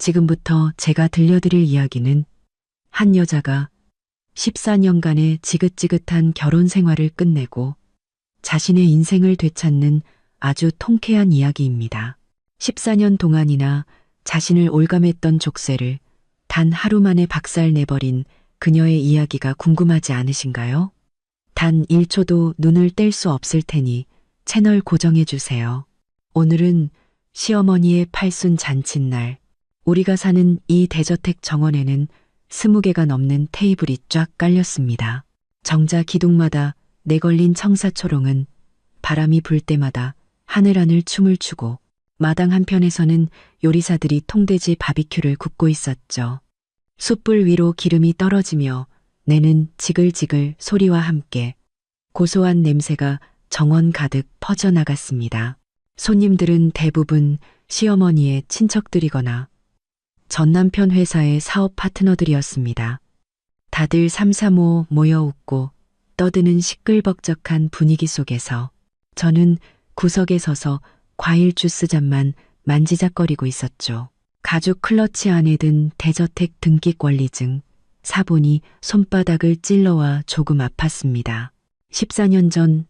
지금부터 제가 들려드릴 이야기는 한 여자가 14년간의 지긋지긋한 결혼 생활을 끝내고 자신의 인생을 되찾는 아주 통쾌한 이야기입니다. 14년 동안이나 자신을 올감했던 족쇄를 단 하루 만에 박살내버린 그녀의 이야기가 궁금하지 않으신가요? 단 1초도 눈을 뗄 수 없을 테니 채널 고정해 주세요. 오늘은 시어머니의 팔순 잔칫날, 우리가 사는 이 대저택 정원에는 20개가 넘는 테이블이 쫙 깔렸습니다. 정자 기둥마다 내걸린 청사초롱은 바람이 불 때마다 하늘하늘 춤을 추고 마당 한편에서는 요리사들이 통돼지 바비큐를 굽고 있었죠. 숯불 위로 기름이 떨어지며 내는 지글지글 소리와 함께 고소한 냄새가 정원 가득 퍼져나갔습니다. 손님들은 대부분 시어머니의 친척들이거나 전 남편 회사의 사업 파트너들이었습니다. 다들 삼삼오오 모여 웃고 떠드는 시끌벅적한 분위기 속에서 저는 구석에 서서 과일 주스 잔만 만지작거리고 있었죠. 가죽 클러치 안에 든 대저택 등기 권리증, 사본이 손바닥을 찔러와 조금 아팠습니다. 14년 전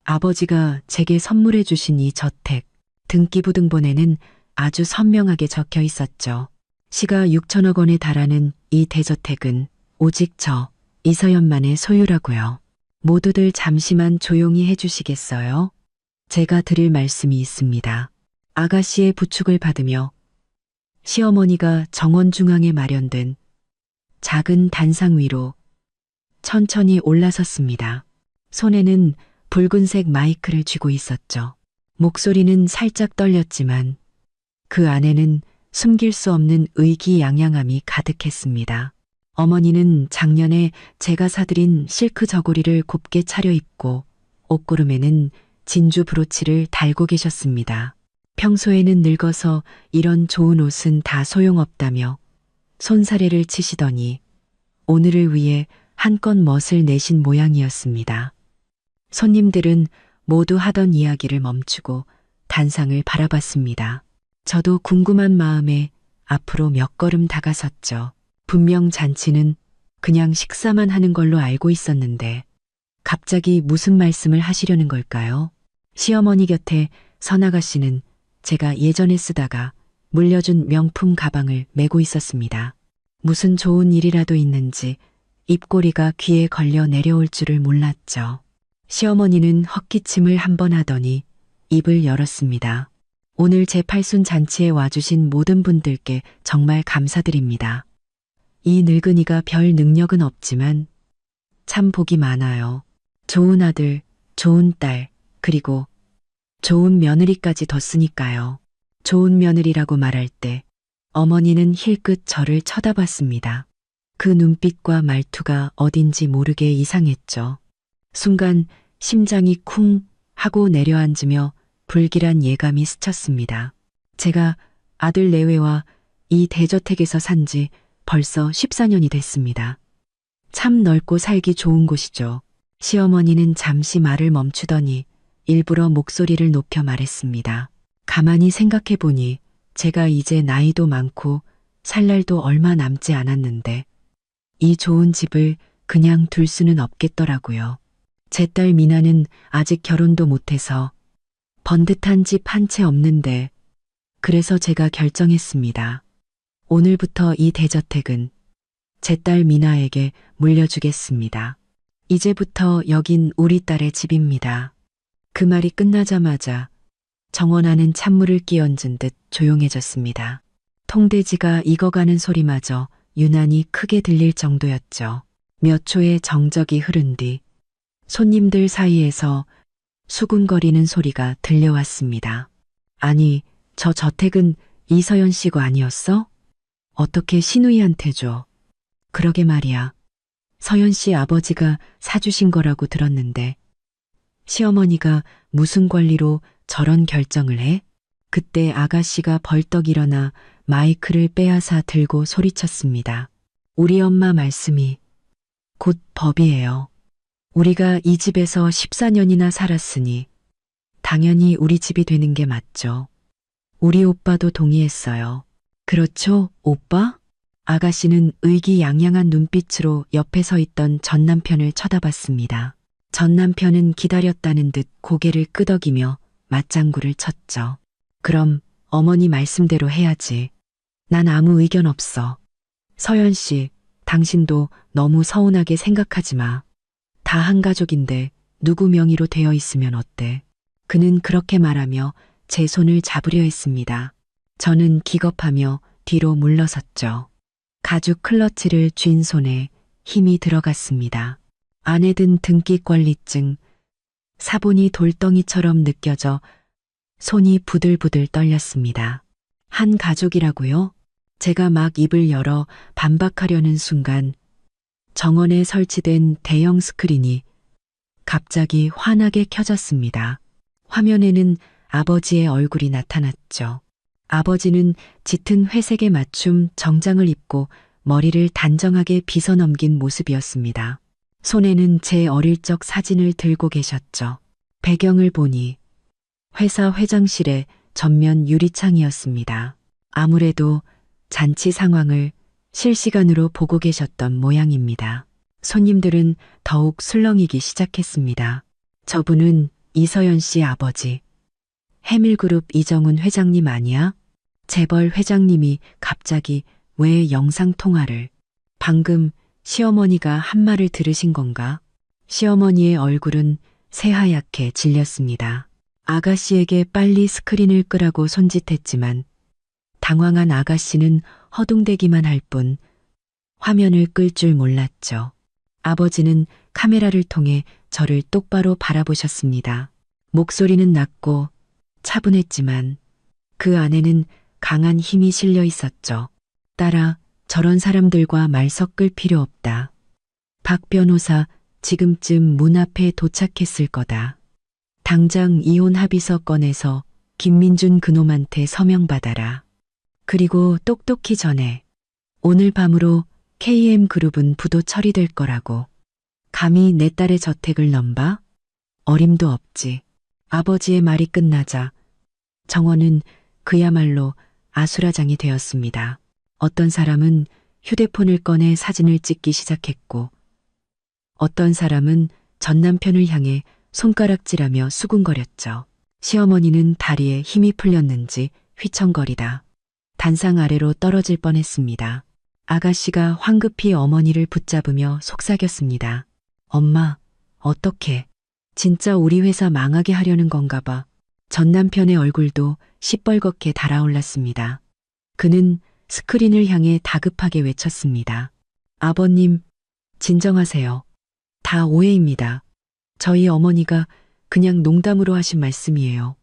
아버지가 제게 선물해 주신 이 저택, 등기부 등본에는 아주 선명하게 적혀 있었죠. 시가 6천억 원에 달하는 이 대저택은 오직 저 이서연만의 소유라고요. 모두들 잠시만 조용히 해주시겠어요? 제가 드릴 말씀이 있습니다. 아가씨의 부축을 받으며 시어머니가 정원 중앙에 마련된 작은 단상 위로 천천히 올라섰습니다. 손에는 붉은색 마이크를 쥐고 있었죠. 목소리는 살짝 떨렸지만 그 안에는 숨길 수 없는 의기양양함이 가득했습니다. 어머니는 작년에 제가 사드린 실크 저고리를 곱게 차려입고 옷구름에는 진주 브로치를 달고 계셨습니다. 평소에는 늙어서 이런 좋은 옷은 다 소용없다며 손사래를 치시더니 오늘을 위해 한껏 멋을 내신 모양이었습니다. 손님들은 모두 하던 이야기를 멈추고 단상을 바라봤습니다. 저도 궁금한 마음에 앞으로 몇 걸음 다가섰죠. 분명 잔치는 그냥 식사만 하는 걸로 알고 있었는데 갑자기 무슨 말씀을 하시려는 걸까요? 시어머니 곁에 선아가씨는 제가 예전에 쓰다가 물려준 명품 가방을 메고 있었습니다. 무슨 좋은 일이라도 있는지 입꼬리가 귀에 걸려 내려올 줄을 몰랐죠. 시어머니는 헛기침을 한번 하더니 입을 열었습니다. 오늘 제 팔순 잔치에 와주신 모든 분들께 정말 감사드립니다. 이 늙은이가 별 능력은 없지만 참 복이 많아요. 좋은 아들, 좋은 딸, 그리고 좋은 며느리까지 뒀으니까요. 좋은 며느리라고 말할 때 어머니는 힐끗 저를 쳐다봤습니다. 그 눈빛과 말투가 어딘지 모르게 이상했죠. 순간 심장이 쿵 하고 내려앉으며 불길한 예감이 스쳤습니다. 제가 아들 내외와 이 대저택에서 산 지 벌써 14년이 됐습니다. 참 넓고 살기 좋은 곳이죠. 시어머니는 잠시 말을 멈추더니 일부러 목소리를 높여 말했습니다. 가만히 생각해보니 제가 이제 나이도 많고 살 날도 얼마 남지 않았는데 이 좋은 집을 그냥 둘 수는 없겠더라고요. 제 딸 미나는 아직 결혼도 못해서 번듯한 집 한 채 없는데 그래서 제가 결정했습니다. 오늘부터 이 대저택은 제 딸 미나에게 물려주겠습니다. 이제부터 여긴 우리 딸의 집입니다. 그 말이 끝나자마자 정원 안은 찬물을 끼얹은 듯 조용해졌습니다. 통돼지가 익어가는 소리마저 유난히 크게 들릴 정도였죠. 몇 초의 정적이 흐른 뒤 손님들 사이에서 수군거리는 소리가 들려왔습니다. 아니, 저 저택은 이서연 씨 거 아니었어? 어떻게 시누이한테 줘? 그러게 말이야. 서연 씨 아버지가 사주신 거라고 들었는데 시어머니가 무슨 권리로 저런 결정을 해? 그때 아가씨가 벌떡 일어나 마이크를 빼앗아 들고 소리쳤습니다. 우리 엄마 말씀이 곧 법이에요. 우리가 이 집에서 14년이나 살았으니 당연히 우리 집이 되는 게 맞죠. 우리 오빠도 동의했어요. 그렇죠, 오빠? 아가씨는 의기양양한 눈빛으로 옆에 서 있던 전 남편을 쳐다봤습니다. 전 남편은 기다렸다는 듯 고개를 끄덕이며 맞장구를 쳤죠. 그럼 어머니 말씀대로 해야지. 난 아무 의견 없어. 서연 씨, 당신도 너무 서운하게 생각하지 마. 다 한 가족인데 누구 명의로 되어 있으면 어때? 그는 그렇게 말하며 제 손을 잡으려 했습니다. 저는 기겁하며 뒤로 물러섰죠. 가죽 클러치를 쥔 손에 힘이 들어갔습니다. 안에 든 등기권리증, 사본이 돌덩이처럼 느껴져 손이 부들부들 떨렸습니다. 한 가족이라고요? 제가 막 입을 열어 반박하려는 순간 정원에 설치된 대형 스크린이 갑자기 환하게 켜졌습니다. 화면에는 아버지의 얼굴이 나타났죠. 아버지는 짙은 회색에 맞춤 정장을 입고 머리를 단정하게 빗어넘긴 모습이었습니다. 손에는 제 어릴 적 사진을 들고 계셨죠. 배경을 보니 회사 회장실의 전면 유리창이었습니다. 아무래도 잔치 상황을 실시간으로 보고 계셨던 모양입니다. 손님들은 더욱 술렁이기 시작했습니다. 저분은 이서연 씨 아버지, 해밀그룹 이정훈 회장님 아니야? 재벌 회장님이 갑자기 왜 영상통화를? 방금 시어머니가 한 말을 들으신 건가? 시어머니의 얼굴은 새하얗게 질렸습니다. 아가씨에게 빨리 스크린을 끄라고 손짓했지만 당황한 아가씨는 허둥대기만 할 뿐 화면을 끌 줄 몰랐죠. 아버지는 카메라를 통해 저를 똑바로 바라보셨습니다. 목소리는 낮고 차분했지만 그 안에는 강한 힘이 실려 있었죠. 딸아, 저런 사람들과 말 섞을 필요 없다. 박 변호사 지금쯤 문 앞에 도착했을 거다. 당장 이혼 합의서 꺼내서 김민준 그놈한테 서명받아라. 그리고 똑똑히 전해. 오늘 밤으로 KM그룹은 부도 처리될 거라고. 감히 내 딸의 저택을 넘봐? 어림도 없지. 아버지의 말이 끝나자 정원은 그야말로 아수라장이 되었습니다. 어떤 사람은 휴대폰을 꺼내 사진을 찍기 시작했고 어떤 사람은 전 남편을 향해 손가락질하며 수군거렸죠. 시어머니는 다리에 힘이 풀렸는지 휘청거리다 단상 아래로 떨어질 뻔했습니다. 아가씨가 황급히 어머니를 붙잡으며 속삭였습니다. 엄마, 어떡해. 진짜 우리 회사 망하게 하려는 건가 봐. 전 남편의 얼굴도 시뻘겋게 달아올랐습니다. 그는 스크린을 향해 다급하게 외쳤습니다. 아버님, 진정하세요. 다 오해입니다. 저희 어머니가 그냥 농담으로 하신 말씀이에요.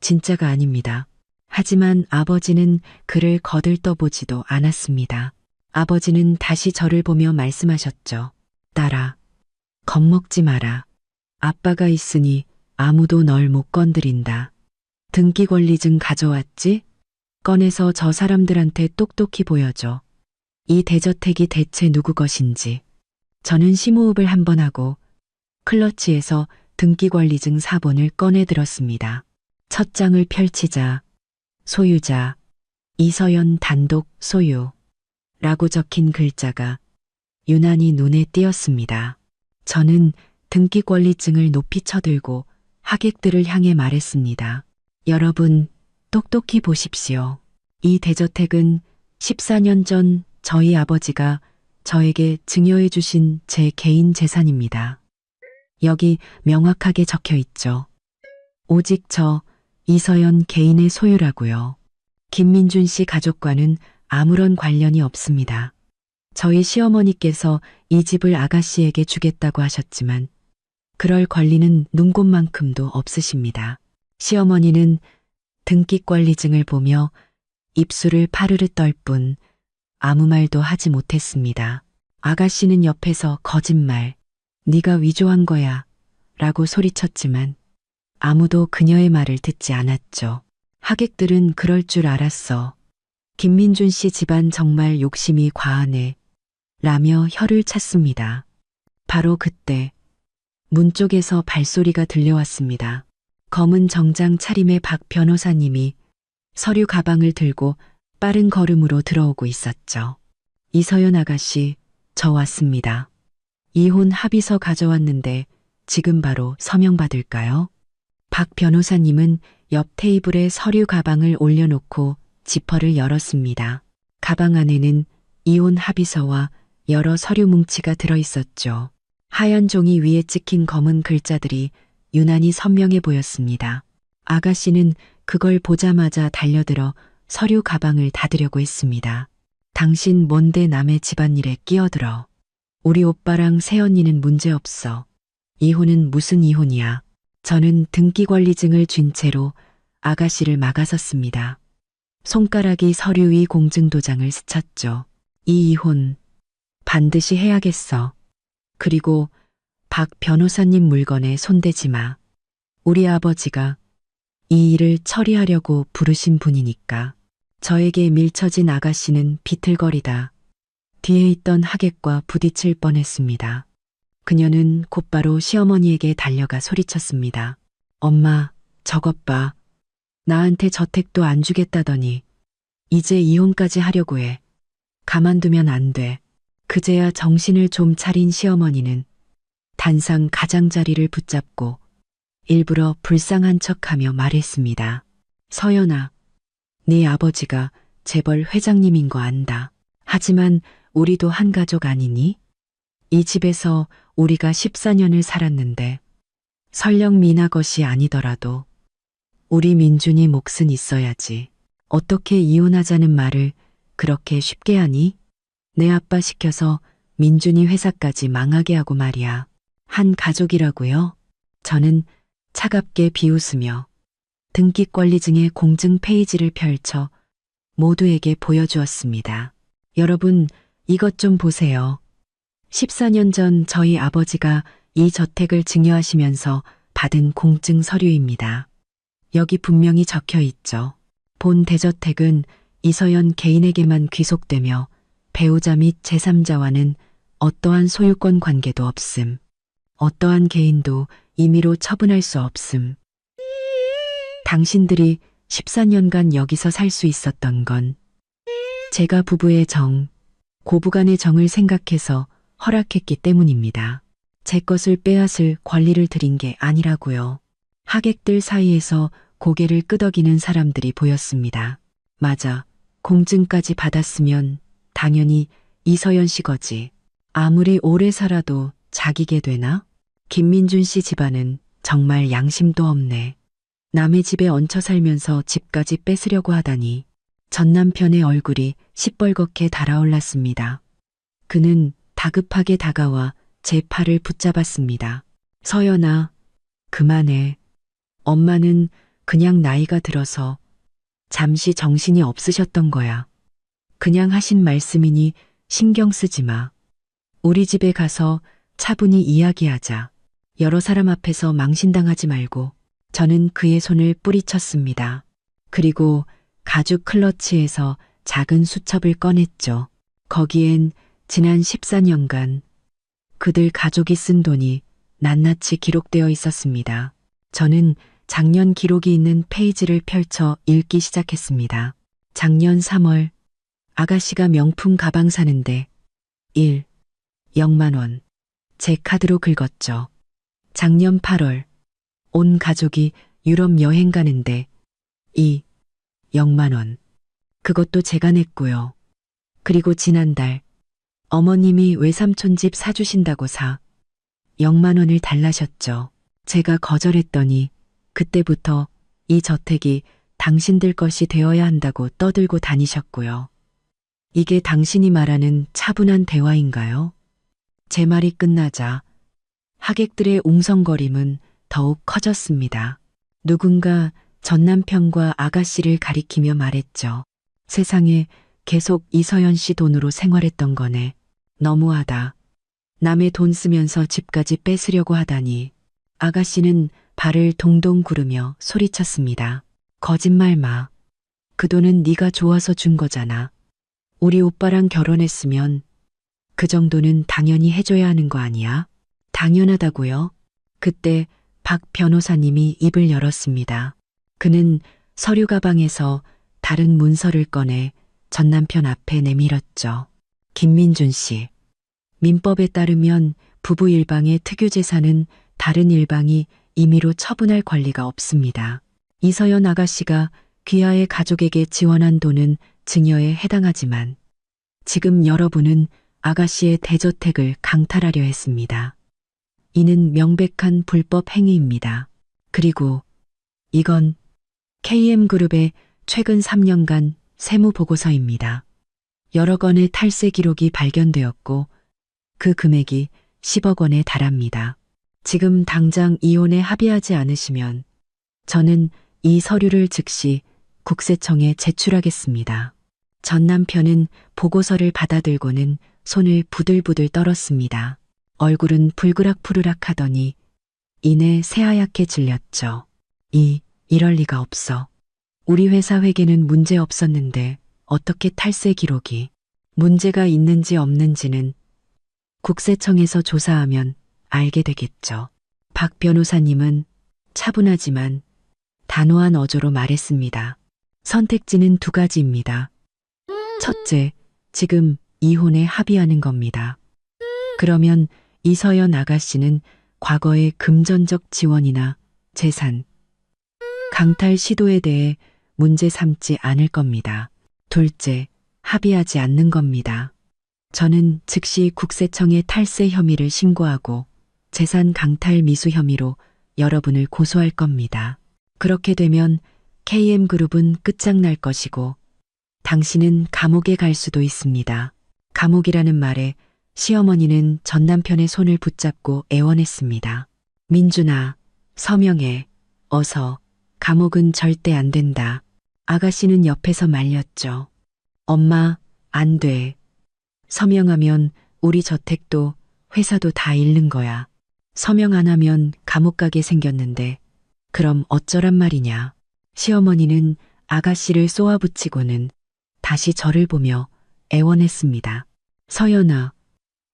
진짜가 아닙니다. 하지만 아버지는 그를 거들떠보지도 않았습니다. 아버지는 다시 저를 보며 말씀하셨죠. 딸아, 겁먹지 마라. 아빠가 있으니 아무도 널 못 건드린다. 등기권리증 가져왔지? 꺼내서 저 사람들한테 똑똑히 보여줘. 이 대저택이 대체 누구 것인지. 저는 심호흡을 한번 하고 클러치에서 등기권리증 사본을 꺼내 들었습니다. 첫 장을 펼치자 소유자 이서연 단독 소유 라고 적힌 글자가 유난히 눈에 띄었습니다. 저는 등기권리증을 높이 쳐들고 하객들을 향해 말했습니다. 여러분, 똑똑히 보십시오. 이 대저택은 14년 전 저희 아버지가 저에게 증여해 주신 제 개인 재산입니다. 여기 명확하게 적혀 있죠. 오직 저 이서연 개인의 소유라고요. 김민준 씨 가족과는 아무런 관련이 없습니다. 저희 시어머니께서 이 집을 아가씨에게 주겠다고 하셨지만 그럴 권리는 눈곱만큼도 없으십니다. 시어머니는 등기권리증을 보며 입술을 파르르 떨 뿐 아무 말도 하지 못했습니다. 아가씨는 옆에서 거짓말, 네가 위조한 거야 라고 소리쳤지만 아무도 그녀의 말을 듣지 않았죠. 하객들은 그럴 줄 알았어. 김민준 씨 집안 정말 욕심이 과하네 라며 혀를 찼습니다. 바로 그때 문 쪽에서 발소리가 들려왔습니다. 검은 정장 차림의 박 변호사님이 서류 가방을 들고 빠른 걸음으로 들어오고 있었죠. 이서연 아가씨, 저 왔습니다. 이혼 합의서 가져왔는데 지금 바로 서명 받을까요? 박 변호사님은 옆 테이블에 서류 가방을 올려놓고 지퍼를 열었습니다. 가방 안에는 이혼 합의서와 여러 서류 뭉치가 들어있었죠. 하얀 종이 위에 찍힌 검은 글자들이 유난히 선명해 보였습니다. 아가씨는 그걸 보자마자 달려들어 서류 가방을 닫으려고 했습니다. 당신 뭔데 남의 집안일에 끼어들어. 우리 오빠랑 새언니는 문제없어. 이혼은 무슨 이혼이야. 저는 등기권리증을 쥔 채로 아가씨를 막아섰습니다. 손가락이 서류 위 공증도장을 스쳤죠. 이 이혼 반드시 해야겠어. 그리고 박 변호사님 물건에 손대지 마. 우리 아버지가 이 일을 처리하려고 부르신 분이니까. 저에게 밀쳐진 아가씨는 비틀거리다 뒤에 있던 하객과 부딪힐 뻔했습니다. 그녀는 곧바로 시어머니에게 달려가 소리쳤습니다. 엄마, 저것 봐. 나한테 저택도 안 주겠다더니 이제 이혼까지 하려고 해. 가만두면 안 돼. 그제야 정신을 좀 차린 시어머니는 단상 가장자리를 붙잡고 일부러 불쌍한 척하며 말했습니다. 서연아, 네 아버지가 재벌 회장님인 거 안다. 하지만 우리도 한 가족 아니니? 이 집에서 우리가 14년을 살았는데 설령 미나 것이 아니더라도 우리 민준이 몫은 있어야지. 어떻게 이혼하자는 말을 그렇게 쉽게 하니? 내 아빠 시켜서 민준이 회사까지 망하게 하고 말이야. 한 가족이라고요? 저는 차갑게 비웃으며 등기권리증의 공증 페이지를 펼쳐 모두에게 보여주었습니다. 여러분, 이것 좀 보세요. 14년 전 저희 아버지가 이 저택을 증여하시면서 받은 공증 서류입니다. 여기 분명히 적혀 있죠. 본 대저택은 이서연 개인에게만 귀속되며 배우자 및 제3자와는 어떠한 소유권 관계도 없음. 어떠한 개인도 임의로 처분할 수 없음. 당신들이 14년간 여기서 살 수 있었던 건 제가 부부의 정, 고부간의 정을 생각해서 허락했기 때문입니다. 제 것을 빼앗을 권리를 드린 게 아니라고요. 하객들 사이에서 고개를 끄덕이는 사람들이 보였습니다. 맞아. 공증까지 받았으면 당연히 이서연 씨 거지. 아무리 오래 살아도 자기게 되나? 김민준 씨 집안은 정말 양심도 없네. 남의 집에 얹혀 살면서 집까지 뺏으려고 하다니. 전 남편의 얼굴이 시뻘겋게 달아올랐습니다. 그는 다급하게 다가와 제 팔을 붙잡았습니다. 서연아, 그만해. 엄마는 그냥 나이가 들어서 잠시 정신이 없으셨던 거야. 그냥 하신 말씀이니 신경 쓰지 마. 우리 집에 가서 차분히 이야기하자. 여러 사람 앞에서 망신당하지 말고. 저는 그의 손을 뿌리쳤습니다. 그리고 가죽 클러치에서 작은 수첩을 꺼냈죠. 거기엔 지난 14년간 그들 가족이 쓴 돈이 낱낱이 기록되어 있었습니다. 저는 작년 기록이 있는 페이지를 펼쳐 읽기 시작했습니다. 작년 3월 아가씨가 명품 가방 사는데 0만 원. 제 카드로 긁었죠. 작년 8월 온 가족이 유럽 여행 가는데 0만 원. 그것도 제가 냈고요. 그리고 지난달 어머님이 외삼촌 집 사주신다고 0만 원을 달라셨죠. 제가 거절했더니 그때부터 이 저택이 당신들 것이 되어야 한다고 떠들고 다니셨고요. 이게 당신이 말하는 차분한 대화인가요? 제 말이 끝나자 하객들의 웅성거림은 더욱 커졌습니다. 누군가 전 남편과 아가씨를 가리키며 말했죠. 세상에 계속 이서연 씨 돈으로 생활했던 거네. 너무하다. 남의 돈 쓰면서 집까지 뺏으려고 하다니. 아가씨는 발을 동동 구르며 소리쳤습니다. 거짓말 마. 그 돈은 네가 좋아서 준 거잖아. 우리 오빠랑 결혼했으면 그 정도는 당연히 해줘야 하는 거 아니야? 당연하다고요? 그때 박 변호사님이 입을 열었습니다. 그는 서류 가방에서 다른 문서를 꺼내 전 남편 앞에 내밀었죠. 김민준 씨. 민법에 따르면 부부 일방의 특유 재산은 다른 일방이 임의로 처분할 권리가 없습니다. 이서연 아가씨가 귀하의 가족에게 지원한 돈은 증여에 해당하지만 지금 여러분은 아가씨의 대저택을 강탈하려 했습니다. 이는 명백한 불법 행위입니다. 그리고 이건 KM그룹의 최근 3년간 세무보고서입니다. 여러 건의 탈세 기록이 발견되었고 그 금액이 10억 원에 달합니다. 지금 당장 이혼에 합의하지 않으시면 저는 이 서류를 즉시 국세청에 제출하겠습니다. 전 남편은 보고서를 받아들고는 손을 부들부들 떨었습니다. 얼굴은 불그락푸르락 하더니 이내 새하얗게 질렸죠. 이럴 리가 없어. 우리 회사 회계는 문제 없었는데 어떻게 탈세 기록이 문제가 있는지 없는지는 국세청에서 조사하면 알게 되겠죠. 박 변호사님은 차분하지만 단호한 어조로 말했습니다. 선택지는 두 가지입니다. 첫째, 지금 이혼에 합의하는 겁니다. 그러면 이서연 아가씨는 과거의 금전적 지원이나 재산, 강탈 시도에 대해 문제 삼지 않을 겁니다. 둘째, 합의하지 않는 겁니다. 저는 즉시 국세청에 탈세 혐의를 신고하고 재산 강탈 미수 혐의로 여러분을 고소할 겁니다. 그렇게 되면 KM그룹은 끝장날 것이고 당신은 감옥에 갈 수도 있습니다. 감옥이라는 말에 시어머니는 전 남편의 손을 붙잡고 애원했습니다. 민준아, 서명해. 어서. 감옥은 절대 안 된다. 아가씨는 옆에서 말렸죠. 엄마, 안 돼. 서명하면 우리 저택도 회사도 다 잃는 거야. 서명 안 하면 감옥 가게 생겼는데 그럼 어쩌란 말이냐. 시어머니는 아가씨를 쏘아붙이고는 다시 저를 보며 애원했습니다. 서연아,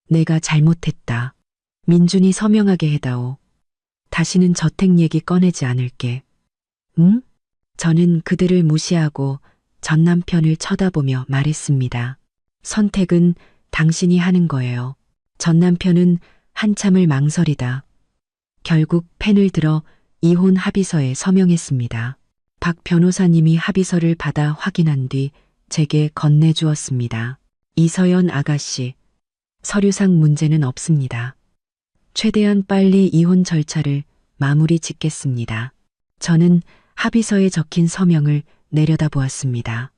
내가 잘못했다. 민준이 서명하게 해다오. 다시는 저택 얘기 꺼내지 않을게. 응? 저는 그들을 무시하고 전 남편을 쳐다보며 말했습니다. 선택은 당신이 하는 거예요. 전 남편은 한참을 망설이다 결국 펜을 들어 이혼 합의서에 서명했습니다. 박 변호사님이 합의서를 받아 확인한 뒤 제게 건네주었습니다. 이서연 아가씨, 서류상 문제는 없습니다. 최대한 빨리 이혼 절차를 마무리 짓겠습니다. 저는 합의서에 적힌 서명을 내려다보았습니다.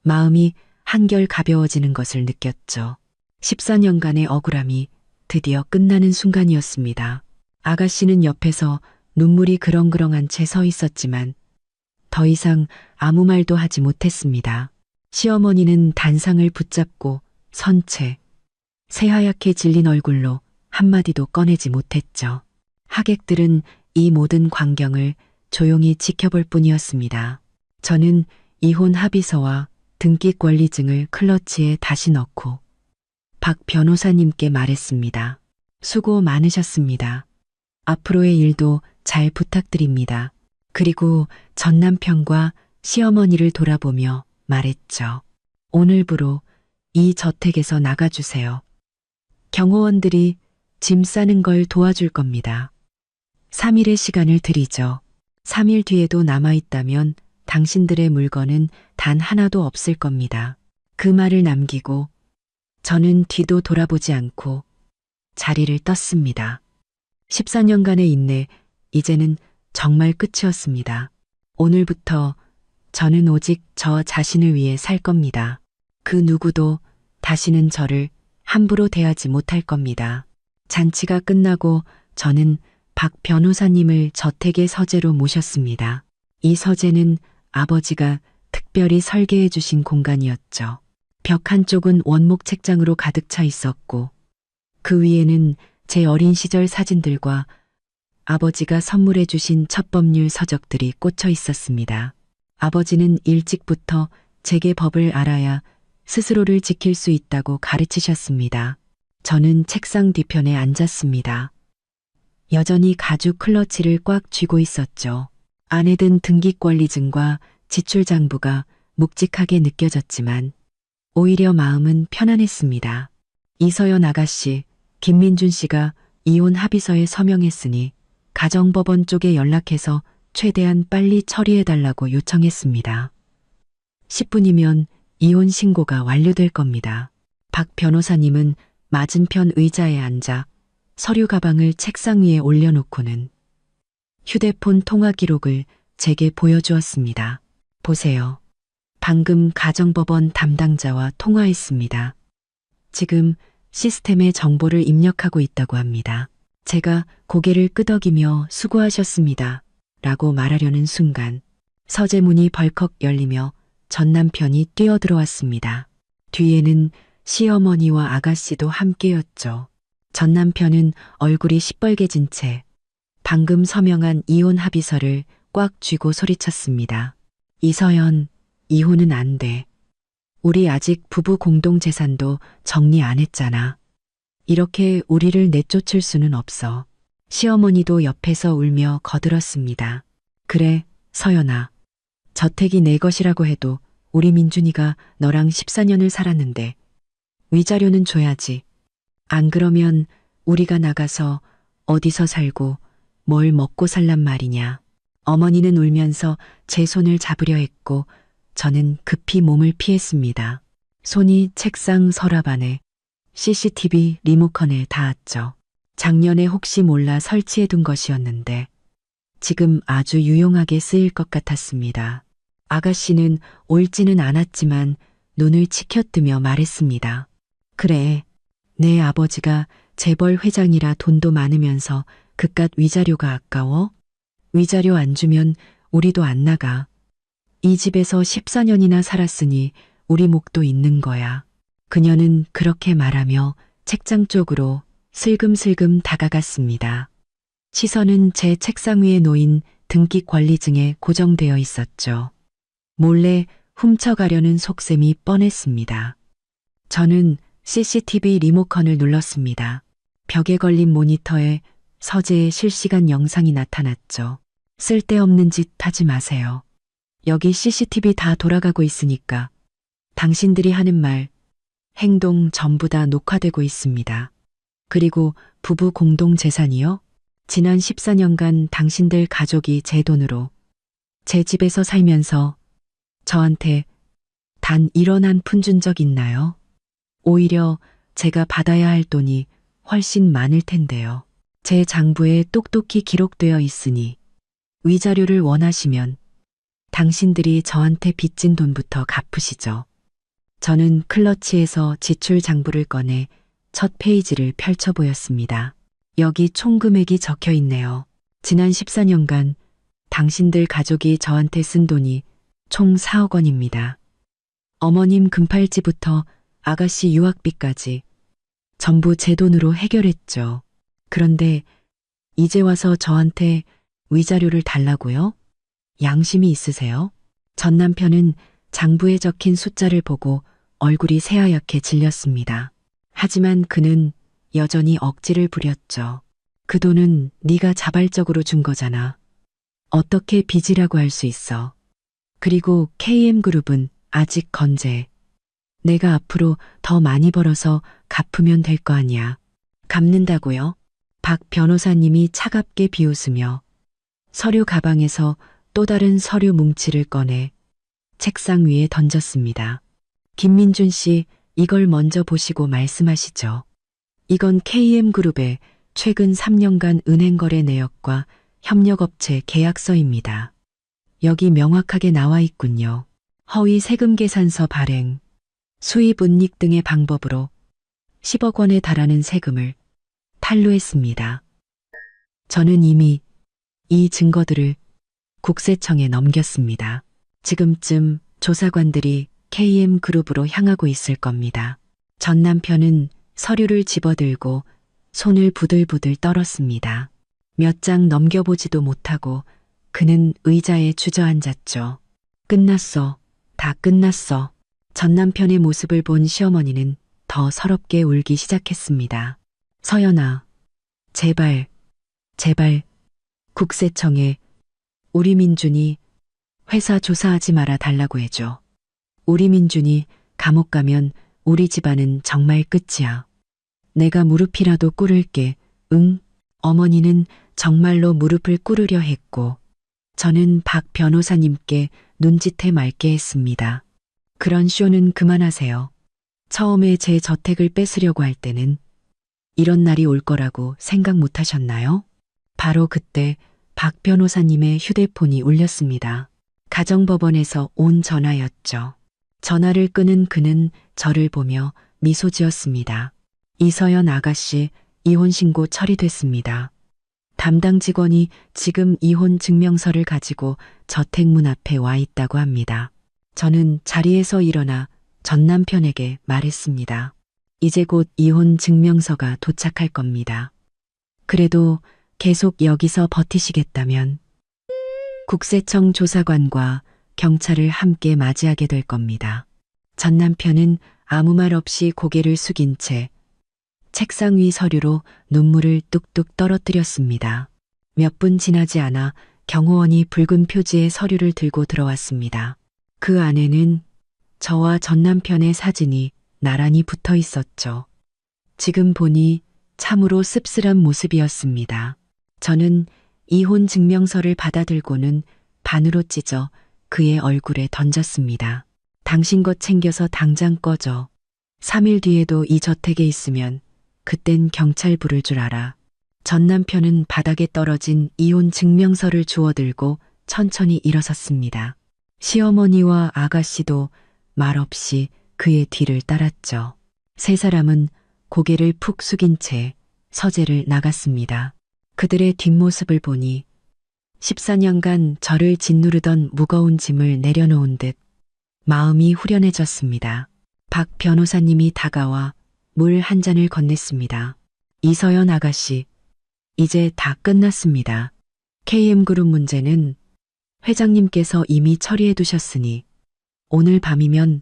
마음이 한결 가벼워지는 것을 느꼈죠. 14년간의 억울함이 드디어 끝나는 순간이었습니다. 아가씨는 옆에서 눈물이 그렁그렁한 채 서 있었지만 더 이상 아무 말도 하지 못했습니다. 시어머니는 단상을 붙잡고 선 채 새하얗게 질린 얼굴로 한마디도 꺼내지 못했죠. 하객들은 이 모든 광경을 조용히 지켜볼 뿐이었습니다. 저는 이혼 합의서와 등기 권리증을 클러치에 다시 넣고 박 변호사님께 말했습니다. 수고 많으셨습니다. 앞으로의 일도 잘 부탁드립니다. 그리고 전 남편과 시어머니를 돌아보며 말했죠. 오늘부로 이 저택에서 나가주세요. 경호원들이 짐 싸는 걸 도와줄 겁니다. 3일의 시간을 드리죠. 3일 뒤에도 남아있다면 당신들의 물건은 단 하나도 없을 겁니다. 그 말을 남기고 저는 뒤도 돌아보지 않고 자리를 떴습니다. 14년간의 인내, 이제는 정말 끝이었습니다. 오늘부터 저는 오직 저 자신을 위해 살 겁니다. 그 누구도 다시는 저를 함부로 대하지 못할 겁니다. 잔치가 끝나고 저는 박 변호사님을 저택의 서재로 모셨습니다. 이 서재는 아버지가 특별히 설계해 주신 공간이었죠. 벽 한쪽은 원목 책장으로 가득 차 있었고 그 위에는 제 어린 시절 사진들과 아버지가 선물해 주신 첩법률 서적들이 꽂혀 있었습니다. 아버지는 일찍부터 제게 법을 알아야 스스로를 지킬 수 있다고 가르치셨습니다. 저는 책상 뒤편에 앉았습니다. 여전히 가죽 클러치를 꽉 쥐고 있었죠. 안에 든 등기권리증과 지출장부가 묵직하게 느껴졌지만 오히려 마음은 편안했습니다. 이서연 아가씨, 김민준 씨가 이혼 합의서에 서명했으니 가정법원 쪽에 연락해서 최대한 빨리 처리해달라고 요청했습니다. 10분이면 이혼 신고가 완료될 겁니다. 박 변호사님은 맞은편 의자에 앉아 서류 가방을 책상 위에 올려놓고는 휴대폰 통화 기록을 제게 보여주었습니다. 보세요. 방금 가정법원 담당자와 통화했습니다. 지금 시스템에 정보를 입력하고 있다고 합니다. 제가 고개를 끄덕이며 수고하셨습니다. 라고 말하려는 순간 서재문이 벌컥 열리며 전 남편이 뛰어들어왔습니다. 뒤에는 시어머니와 아가씨도 함께였죠. 전 남편은 얼굴이 시뻘개진 채 방금 서명한 이혼 합의서를 꽉 쥐고 소리쳤습니다. 이서연, 이혼은 안 돼. 우리 아직 부부 공동 재산도 정리 안 했잖아. 이렇게 우리를 내쫓을 수는 없어. 시어머니도 옆에서 울며 거들었습니다. 그래, 서연아. 저택이 내 것이라고 해도 우리 민준이가 너랑 14년을 살았는데 위자료는 줘야지. 안 그러면 우리가 나가서 어디서 살고 뭘 먹고 살란 말이냐. 어머니는 울면서 제 손을 잡으려 했고 저는 급히 몸을 피했습니다. 손이 책상 서랍 안에 CCTV 리모컨에 닿았죠. 작년에 혹시 몰라 설치해둔 것이었는데 지금 아주 유용하게 쓰일 것 같았습니다. 아가씨는 옳지는 않았지만 눈을 치켜뜨며 말했습니다. 그래, 내 아버지가 재벌 회장이라 돈도 많으면서 그깟 위자료가 아까워? 위자료 안 주면 우리도 안 나가. 이 집에서 14년이나 살았으니 우리 목도 있는 거야. 그녀는 그렇게 말하며 책장 쪽으로 슬금슬금 다가갔습니다. 시선은 제 책상 위에 놓인 등기 권리증에 고정되어 있었죠. 몰래 훔쳐가려는 속셈이 뻔했습니다. 저는 CCTV 리모컨을 눌렀습니다. 벽에 걸린 모니터에 서재의 실시간 영상이 나타났죠. 쓸데없는 짓 하지 마세요. 여기 CCTV 다 돌아가고 있으니까 당신들이 하는 말, 행동 전부 다 녹화되고 있습니다. 그리고 부부 공동 재산이요? 지난 14년간 당신들 가족이 제 돈으로 제 집에서 살면서 저한테 단 1원 한 푼 준 적 있나요? 오히려 제가 받아야 할 돈이 훨씬 많을 텐데요. 제 장부에 똑똑히 기록되어 있으니 위자료를 원하시면 당신들이 저한테 빚진 돈부터 갚으시죠. 저는 클러치에서 지출 장부를 꺼내 첫 페이지를 펼쳐 보였습니다. 여기 총 금액이 적혀 있네요. 지난 14년간 당신들 가족이 저한테 쓴 돈이 총 4억 원입니다. 어머님 금팔찌부터 아가씨 유학비까지 전부 제 돈으로 해결했죠. 그런데 이제 와서 저한테 위자료를 달라고요? 양심이 있으세요? 전 남편은 장부에 적힌 숫자를 보고 얼굴이 새하얗게 질렸습니다. 하지만 그는 여전히 억지를 부렸죠. 그 돈은 네가 자발적으로 준 거잖아. 어떻게 빚이라고 할 수 있어. 그리고 KM그룹은 아직 건재해. 내가 앞으로 더 많이 벌어서 갚으면 될 거 아니야. 갚는다고요? 박 변호사님이 차갑게 비웃으며 서류 가방에서 또 다른 서류 뭉치를 꺼내 책상 위에 던졌습니다. 김민준 씨, 이걸 먼저 보시고 말씀하시죠. 이건 KM그룹의 최근 3년간 은행 거래 내역과 협력업체 계약서입니다. 여기 명확하게 나와 있군요. 허위 세금 계산서 발행, 수입 은닉 등의 방법으로 10억 원에 달하는 세금을 탈루했습니다. 저는 이미 이 증거들을 국세청에 넘겼습니다. 지금쯤 조사관들이 KM그룹으로 향하고 있을 겁니다. 전 남편은 서류를 집어들고 손을 부들부들 떨었습니다. 몇 장 넘겨보지도 못하고 그는 의자에 주저앉았죠. 끝났어. 다 끝났어. 전 남편의 모습을 본 시어머니는 더 서럽게 울기 시작했습니다. 서연아, 제발, 제발, 국세청에 우리 민준이 회사 조사하지 말아 달라고 해줘. 우리 민준이 감옥 가면 우리 집안은 정말 끝이야. 내가 무릎이라도 꿇을게. 응? 어머니는 정말로 무릎을 꿇으려 했고, 저는 박 변호사님께 눈짓해 말게 했습니다. 그런 쇼는 그만하세요. 처음에 제 저택을 뺏으려고 할 때는 이런 날이 올 거라고 생각 못 하셨나요? 바로 그때 박 변호사님의 휴대폰이 울렸습니다. 가정법원에서 온 전화였죠. 전화를 끄는 그는 저를 보며 미소 지었습니다. 이서연 아가씨, 이혼 신고 처리됐습니다. 담당 직원이 지금 이혼 증명서를 가지고 저택 문 앞에 와 있다고 합니다. 저는 자리에서 일어나 전 남편에게 말했습니다. 이제 곧 이혼 증명서가 도착할 겁니다. 그래도 계속 여기서 버티시겠다면 국세청 조사관과 경찰을 함께 맞이하게 될 겁니다. 전 남편은 아무 말 없이 고개를 숙인 채 책상 위 서류로 눈물을 뚝뚝 떨어뜨렸습니다. 몇 분 지나지 않아 경호원이 붉은 표지의 서류를 들고 들어왔습니다. 그 안에는 저와 전 남편의 사진이 나란히 붙어 있었죠. 지금 보니 참으로 씁쓸한 모습이었습니다. 저는 이혼 증명서를 받아들고는 반으로 찢어 그의 얼굴에 던졌습니다. 당신 것 챙겨서 당장 꺼져. 3일 뒤에도 이 저택에 있으면 그땐 경찰 부를 줄 알아. 전 남편은 바닥에 떨어진 이혼 증명서를 주워들고 천천히 일어섰습니다. 시어머니와 아가씨도 말없이 그의 뒤를 따랐죠. 세 사람은 고개를 푹 숙인 채 서재를 나갔습니다. 그들의 뒷모습을 보니 14년간 저를 짓누르던 무거운 짐을 내려놓은 듯 마음이 후련해졌습니다. 박 변호사님이 다가와 물 한 잔을 건넸습니다. 이서연 아가씨, 이제 다 끝났습니다. KM그룹 문제는 회장님께서 이미 처리해 두셨으니 오늘 밤이면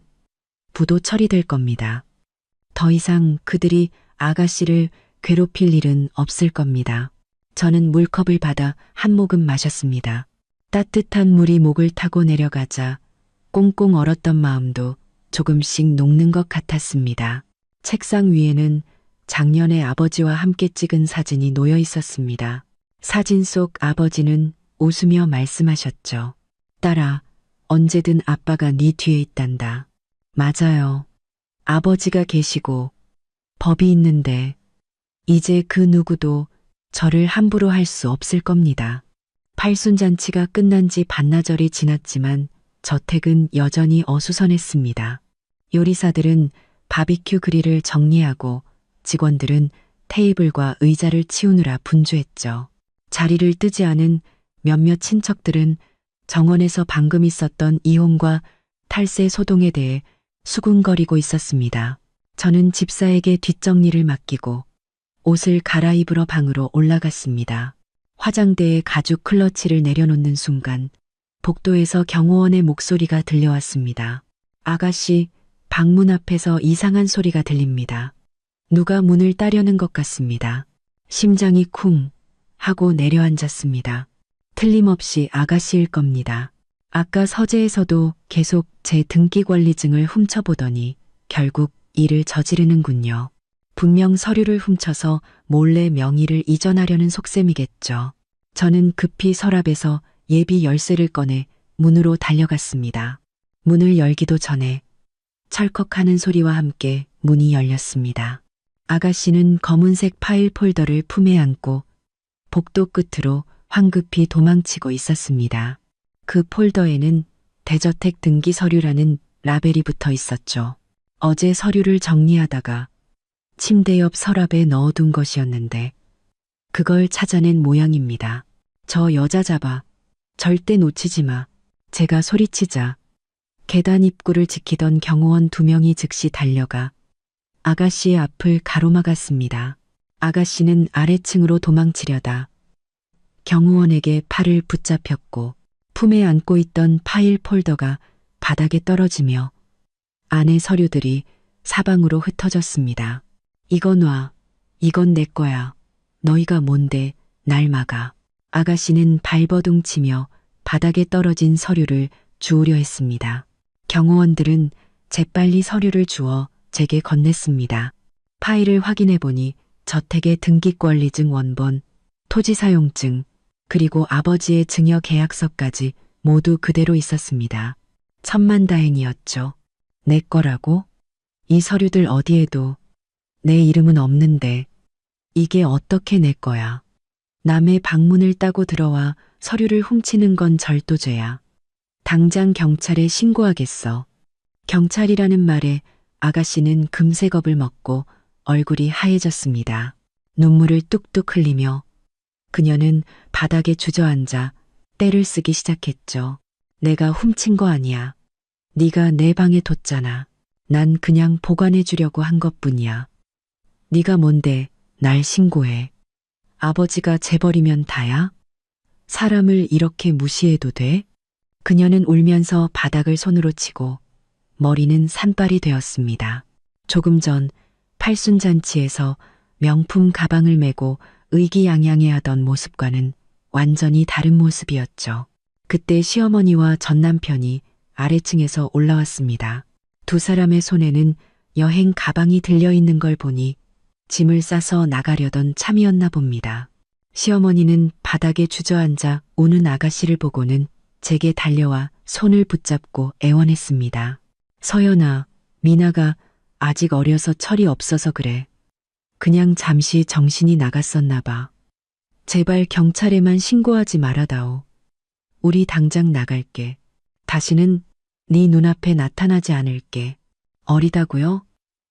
부도 처리될 겁니다. 더 이상 그들이 아가씨를 괴롭힐 일은 없을 겁니다. 저는 물컵을 받아 한 모금 마셨습니다. 따뜻한 물이 목을 타고 내려가자 꽁꽁 얼었던 마음도 조금씩 녹는 것 같았습니다. 책상 위에는 작년에 아버지와 함께 찍은 사진이 놓여 있었습니다. 사진 속 아버지는 웃으며 말씀하셨죠. 딸아, 언제든 아빠가 네 뒤에 있단다. 맞아요. 아버지가 계시고 법이 있는데 이제 그 누구도 저를 함부로 할 수 없을 겁니다. 팔순잔치가 끝난 지 반나절이 지났지만 저택은 여전히 어수선했습니다. 요리사들은 바비큐 그릴을 정리하고 직원들은 테이블과 의자를 치우느라 분주했죠. 자리를 뜨지 않은 몇몇 친척들은 정원에서 방금 있었던 이혼과 탈세 소동에 대해 수군거리고 있었습니다. 저는 집사에게 뒷정리를 맡기고 옷을 갈아입으러 방으로 올라갔습니다. 화장대에 가죽 클러치를 내려놓는 순간 복도에서 경호원의 목소리가 들려왔습니다. 아가씨, 방문 앞에서 이상한 소리가 들립니다. 누가 문을 따려는 것 같습니다. 심장이 쿵 하고 내려앉았습니다. 틀림없이 아가씨일 겁니다. 아까 서재에서도 계속 제 등기관리증을 훔쳐보더니 결국 일을 저지르는군요. 분명 서류를 훔쳐서 몰래 명의를 이전하려는 속셈이겠죠. 저는 급히 서랍에서 예비 열쇠를 꺼내 문으로 달려갔습니다. 문을 열기도 전에 철컥하는 소리와 함께 문이 열렸습니다. 아가씨는 검은색 파일 폴더를 품에 안고 복도 끝으로 황급히 도망치고 있었습니다. 그 폴더에는 대저택 등기 서류라는 라벨이 붙어 있었죠. 어제 서류를 정리하다가 침대 옆 서랍에 넣어둔 것이었는데 그걸 찾아낸 모양입니다. 저 여자 잡아. 절대 놓치지 마. 제가 소리치자 계단 입구를 지키던 경호원 2명이 즉시 달려가 아가씨의 앞을 가로막았습니다. 아가씨는 아래층으로 도망치려다 경호원에게 팔을 붙잡혔고 품에 안고 있던 파일 폴더가 바닥에 떨어지며 안의 서류들이 사방으로 흩어졌습니다. 이건 놔. 이건 내 거야. 너희가 뭔데 날 막아. 아가씨는 발버둥 치며 바닥에 떨어진 서류를 주우려 했습니다. 경호원들은 재빨리 서류를 주어 제게 건넸습니다. 파일을 확인해 보니 저택의 등기권리증 원본, 토지 사용증, 그리고 아버지의 증여 계약서까지 모두 그대로 있었습니다. 천만다행이었죠. 내 거라고? 이 서류들 어디에도 내 이름은 없는데 이게 어떻게 내 거야? 남의 방문을 따고 들어와 서류를 훔치는 건 절도죄야. 당장 경찰에 신고하겠어. 경찰이라는 말에 아가씨는 금세 겁을 먹고 얼굴이 하얘졌습니다. 눈물을 뚝뚝 흘리며 그녀는 바닥에 주저앉아 떼를 쓰기 시작했죠. 내가 훔친 거 아니야. 네가 내 방에 뒀잖아. 난 그냥 보관해 주려고 한 것뿐이야. 네가 뭔데 날 신고해. 아버지가 재벌이면 다야? 사람을 이렇게 무시해도 돼? 그녀는 울면서 바닥을 손으로 치고 머리는 산발이 되었습니다. 조금 전 팔순잔치에서 명품 가방을 메고 의기양양해하던 모습과는 완전히 다른 모습이었죠. 그때 시어머니와 전남편이 아래층에서 올라왔습니다. 두 사람의 손에는 여행 가방이 들려있는 걸 보니 짐을 싸서 나가려던 참이었나 봅니다. 시어머니는 바닥에 주저앉아 우는 아가씨를 보고는 제게 달려와 손을 붙잡고 애원했습니다. 서연아, 미나가 아직 어려서 철이 없어서 그래. 그냥 잠시 정신이 나갔었나 봐. 제발 경찰에만 신고하지 말아다오. 우리 당장 나갈게. 다시는 네 눈앞에 나타나지 않을게. 어리다고요?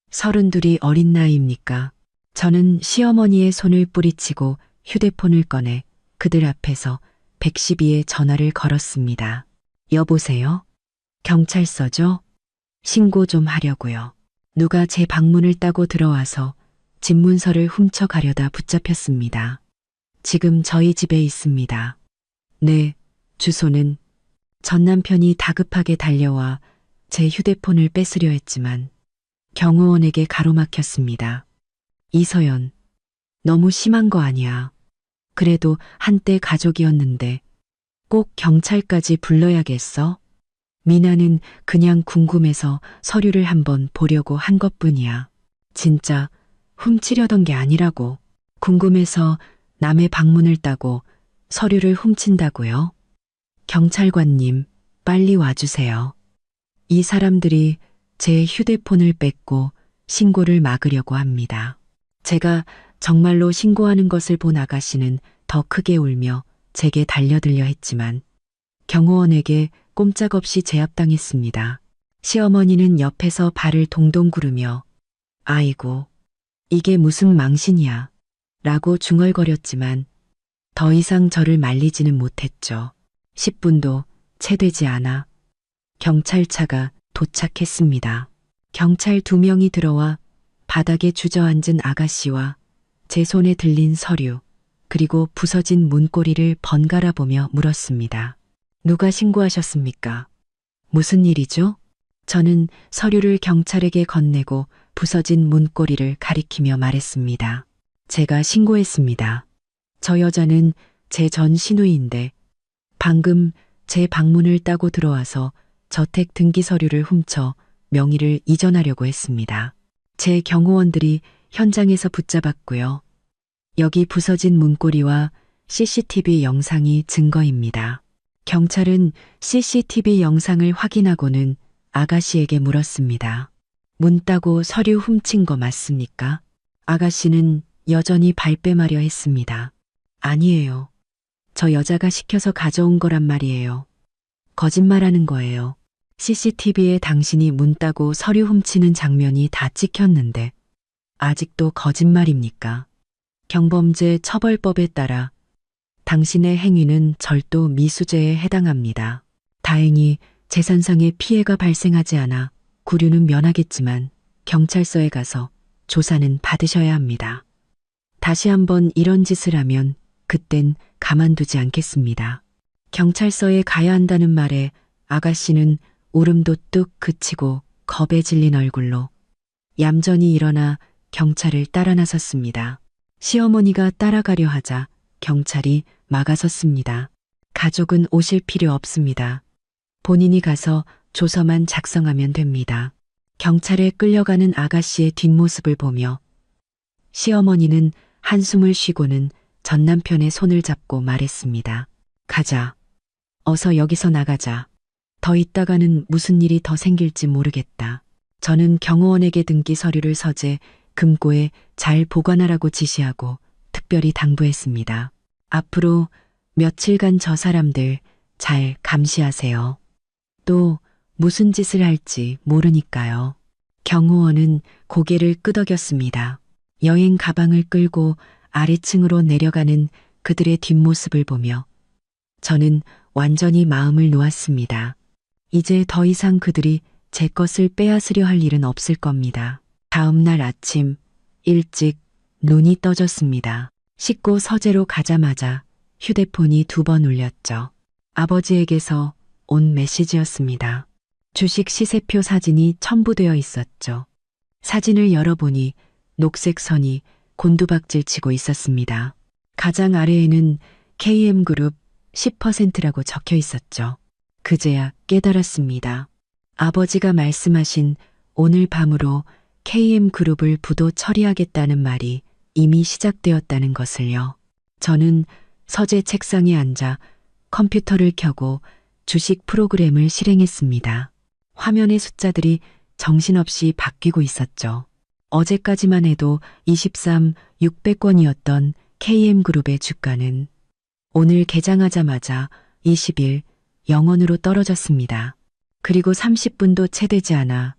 32이 어린 나이입니까? 저는 시어머니의 손을 뿌리치고 휴대폰을 꺼내 그들 앞에서 112에 전화를 걸었습니다. 여보세요? 경찰서죠? 신고 좀 하려고요. 누가 제 방문을 따고 들어와서 집문서를 훔쳐가려다 붙잡혔습니다. 지금 저희 집에 있습니다. 네, 주소는. 전 남편이 다급하게 달려와 제 휴대폰을 뺏으려 했지만 경호원에게 가로막혔습니다. 이서연, 너무 심한 거 아니야. 그래도 한때 가족이었는데 꼭 경찰까지 불러야겠어? 미나는 그냥 궁금해서 서류를 한번 보려고 한 것뿐이야. 진짜 훔치려던 게 아니라고. 궁금해서 남의 방문을 따고 서류를 훔친다고요? 경찰관님, 빨리 와주세요. 이 사람들이 제 휴대폰을 뺏고 신고를 막으려고 합니다. 제가 정말로 신고하는 것을 본 아가씨는 더 크게 울며 제게 달려들려 했지만 경호원에게 꼼짝없이 제압당했습니다. 시어머니는 옆에서 발을 동동 구르며 아이고, 이게 무슨 망신이야 라고 중얼거렸지만 더 이상 저를 말리지는 못했죠. 10분도 채 되지 않아 경찰차가 도착했습니다. 경찰 2명이 들어와 바닥에 주저앉은 아가씨와 제 손에 들린 서류, 그리고 부서진 문고리를 번갈아 보며 물었습니다. 누가 신고하셨습니까? 무슨 일이죠? 저는 서류를 경찰에게 건네고 부서진 문고리를 가리키며 말했습니다. 제가 신고했습니다. 저 여자는 제 전 시누이인데 방금 제 방문을 따고 들어와서 저택 등기 서류를 훔쳐 명의를 이전하려고 했습니다. 제 경호원들이 현장에서 붙잡았고요. 여기 부서진 문고리와 CCTV 영상이 증거입니다. 경찰은 CCTV 영상을 확인하고는 아가씨에게 물었습니다. 문 따고 서류 훔친 거 맞습니까? 아가씨는 여전히 발뺌하려 했습니다. 아니에요. 저 여자가 시켜서 가져온 거란 말이에요. 거짓말하는 거예요. CCTV에 당신이 문 따고 서류 훔치는 장면이 다 찍혔는데 아직도 거짓말입니까? 경범죄 처벌법에 따라 당신의 행위는 절도 미수죄에 해당합니다. 다행히 재산상의 피해가 발생하지 않아 구류는 면하겠지만 경찰서에 가서 조사는 받으셔야 합니다. 다시 한번 이런 짓을 하면 그땐 가만두지 않겠습니다. 경찰서에 가야 한다는 말에 아가씨는 울음도 뚝 그치고 겁에 질린 얼굴로 얌전히 일어나 경찰을 따라 나섰습니다. 시어머니가 따라가려 하자 경찰이 막아섰습니다. 가족은 오실 필요 없습니다. 본인이 가서 조서만 작성하면 됩니다. 경찰에 끌려가는 아가씨의 뒷모습을 보며 시어머니는 한숨을 쉬고는 전 남편의 손을 잡고 말했습니다. 가자. 어서 여기서 나가자. 더 있다가는 무슨 일이 더 생길지 모르겠다. 저는 경호원에게 등기 서류를 서재 금고에 잘 보관하라고 지시하고 특별히 당부했습니다. 앞으로 며칠간 저 사람들 잘 감시하세요. 또 무슨 짓을 할지 모르니까요. 경호원은 고개를 끄덕였습니다. 여행 가방을 끌고 아래층으로 내려가는 그들의 뒷모습을 보며 저는 완전히 마음을 놓았습니다. 이제 더 이상 그들이 제 것을 빼앗으려 할 일은 없을 겁니다. 다음 날 아침 일찍 눈이 떠졌습니다. 씻고 서재로 가자마자 휴대폰이 2번 울렸죠. 아버지에게서 온 메시지였습니다. 주식 시세표 사진이 첨부되어 있었죠. 사진을 열어보니 녹색 선이 곤두박질 치고 있었습니다. 가장 아래에는 KM그룹 10%라고 적혀 있었죠. 그제야 깨달았습니다. 아버지가 말씀하신 오늘 밤으로 KM그룹을 부도 처리하겠다는 말이 이미 시작되었다는 것을요. 저는 서재 책상에 앉아 컴퓨터를 켜고 주식 프로그램을 실행했습니다. 화면의 숫자들이 정신없이 바뀌고 있었죠. 어제까지만 해도 23, 600권이었던 KM그룹의 주가는 오늘 개장하자마자 20일 0원으로 떨어졌습니다. 그리고 30분도 채 되지 않아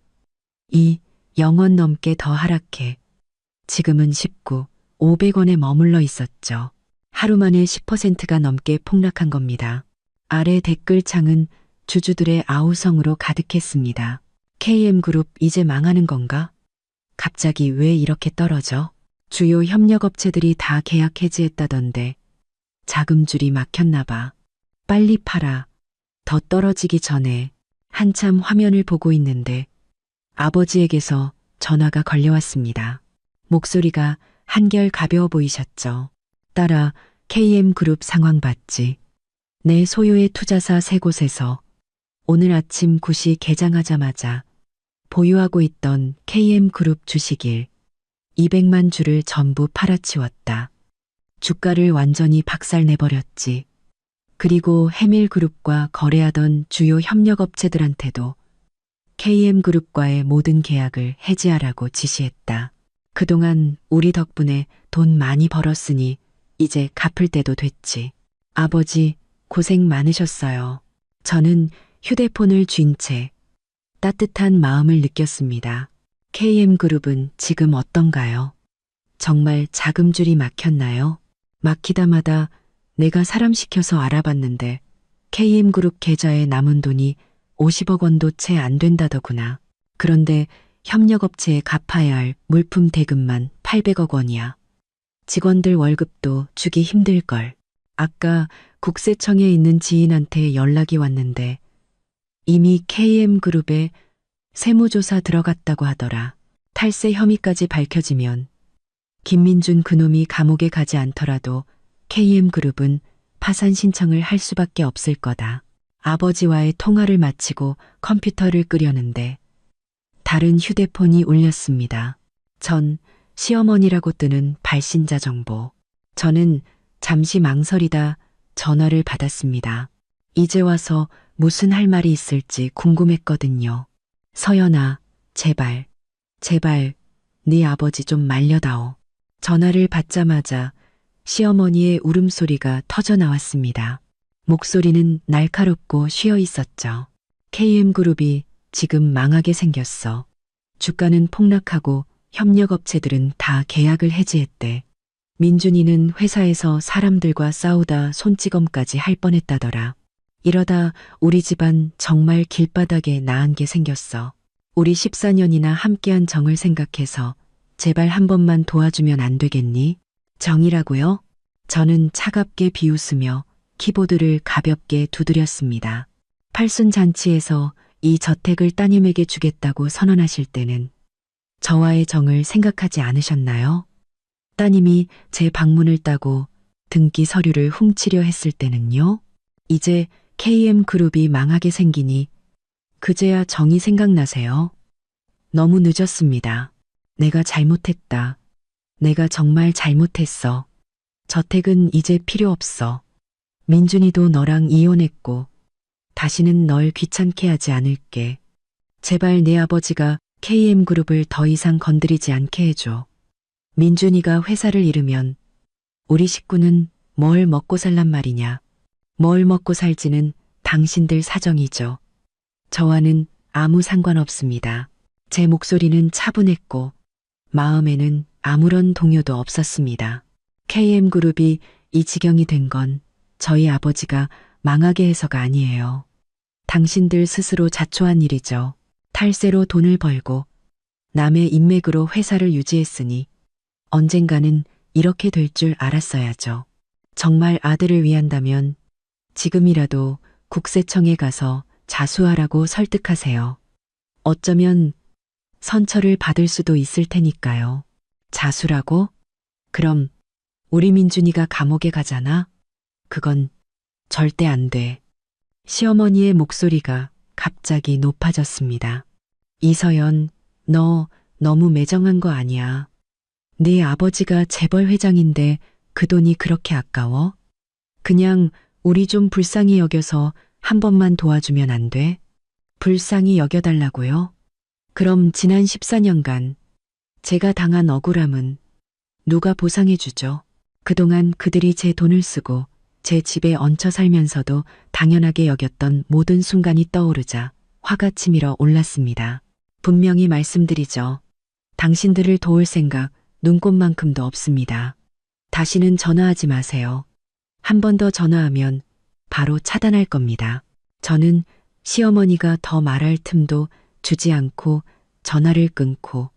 이 0원 넘게 더 하락해 지금은 19, 500원에 머물러 있었죠. 하루 만에 10%가 넘게 폭락한 겁니다. 아래 댓글창은 주주들의 아우성으로 가득했습니다. KM그룹 이제 망하는 건가? 갑자기 왜 이렇게 떨어져? 주요 협력업체들이 다 계약 해지했다던데 자금줄이 막혔나 봐. 빨리 팔아. 더 떨어지기 전에. 한참 화면을 보고 있는데 아버지에게서 전화가 걸려왔습니다. 목소리가 한결 가벼워 보이셨죠. 딸아, KM그룹 상황 봤지? 내 소유의 투자사 3곳에서 오늘 아침 9시 개장하자마자 보유하고 있던 KM그룹 주식일 200만 주를 전부 팔아치웠다. 주가를 완전히 박살내버렸지. 그리고 해밀그룹과 거래하던 주요 협력업체들한테도 KM그룹과의 모든 계약을 해지하라고 지시했다. 그동안 우리 덕분에 돈 많이 벌었으니 이제 갚을 때도 됐지. 아버지, 고생 많으셨어요. 저는 휴대폰을 쥔 채 따뜻한 마음을 느꼈습니다. KM그룹은 지금 어떤가요? 정말 자금줄이 막혔나요? 막히다마다 내가 사람 시켜서 알아봤는데 KM그룹 계좌에 남은 돈이 50억 원도 채 안 된다더구나. 그런데 협력업체에 갚아야 할 물품 대금만 800억 원이야. 직원들 월급도 주기 힘들걸. 아까 국세청에 있는 지인한테 연락이 왔는데 이미 KM그룹에 세무조사 들어갔다고 하더라. 탈세 혐의까지 밝혀지면 김민준 그놈이 감옥에 가지 않더라도 KM그룹은 파산 신청을 할 수밖에 없을 거다. 아버지와의 통화를 마치고 컴퓨터를 끄려는데 다른 휴대폰이 울렸습니다. 전 시어머니라고 뜨는 발신자 정보. 저는 잠시 망설이다 전화를 받았습니다. 이제 와서 무슨 할 말이 있을지 궁금했거든요. 서연아, 제발, 제발 네 아버지 좀 말려다오. 전화를 받자마자 시어머니의 울음소리가 터져 나왔습니다. 목소리는 날카롭고 쉬어 있었죠. KM그룹이 지금 망하게 생겼어. 주가는 폭락하고 협력업체들은 다 계약을 해지했대. 민준이는 회사에서 사람들과 싸우다 손찌검까지 할 뻔했다더라. 이러다 우리 집안 정말 길바닥에 나은 게 생겼어. 우리 14년이나 함께한 정을 생각해서 제발 한 번만 도와주면 안 되겠니? 정이라고요? 저는 차갑게 비웃으며 키보드를 가볍게 두드렸습니다. 팔순잔치에서 이 저택을 따님에게 주겠다고 선언하실 때는 저와의 정을 생각하지 않으셨나요? 따님이 제 방문을 따고 등기 서류를 훔치려 했을 때는요? 이제 KM그룹이 망하게 생기니 그제야 정이 생각나세요? 너무 늦었습니다. 내가 잘못했다. 내가 정말 잘못했어. 저택은 이제 필요 없어. 민준이도 너랑 이혼했고, 다시는 널 귀찮게 하지 않을게. 제발 내 아버지가 KM그룹을 더 이상 건드리지 않게 해줘. 민준이가 회사를 잃으면 우리 식구는 뭘 먹고 살란 말이냐. 뭘 먹고 살지는 당신들 사정이죠. 저와는 아무 상관없습니다. 제 목소리는 차분했고 마음에는 아무런 동요도 없었습니다. KM그룹이 이 지경이 된 건 저희 아버지가 망하게 해서가 아니에요. 당신들 스스로 자초한 일이죠. 탈세로 돈을 벌고 남의 인맥으로 회사를 유지했으니 언젠가는 이렇게 될 줄 알았어야죠. 정말 아들을 위한다면 지금이라도 국세청에 가서 자수하라고 설득하세요. 어쩌면 선처를 받을 수도 있을 테니까요. 자수라고? 그럼 우리 민준이가 감옥에 가잖아? 그건 절대 안 돼. 시어머니의 목소리가 갑자기 높아졌습니다. 이서연, 너 너무 매정한 거 아니야. 네 아버지가 재벌 회장인데 그 돈이 그렇게 아까워? 그냥 우리 좀 불쌍히 여겨서 한 번만 도와주면 안 돼? 불쌍히 여겨달라고요? 그럼 지난 14년간 제가 당한 억울함은 누가 보상해주죠? 그동안 그들이 제 돈을 쓰고 제 집에 얹혀 살면서도 당연하게 여겼던 모든 순간이 떠오르자 화가 치밀어 올랐습니다. 분명히 말씀드리죠. 당신들을 도울 생각 눈꼽만큼도 없습니다. 다시는 전화하지 마세요. 한 번 더 전화하면 바로 차단할 겁니다. 저는 시어머니가 더 말할 틈도 주지 않고 전화를 끊고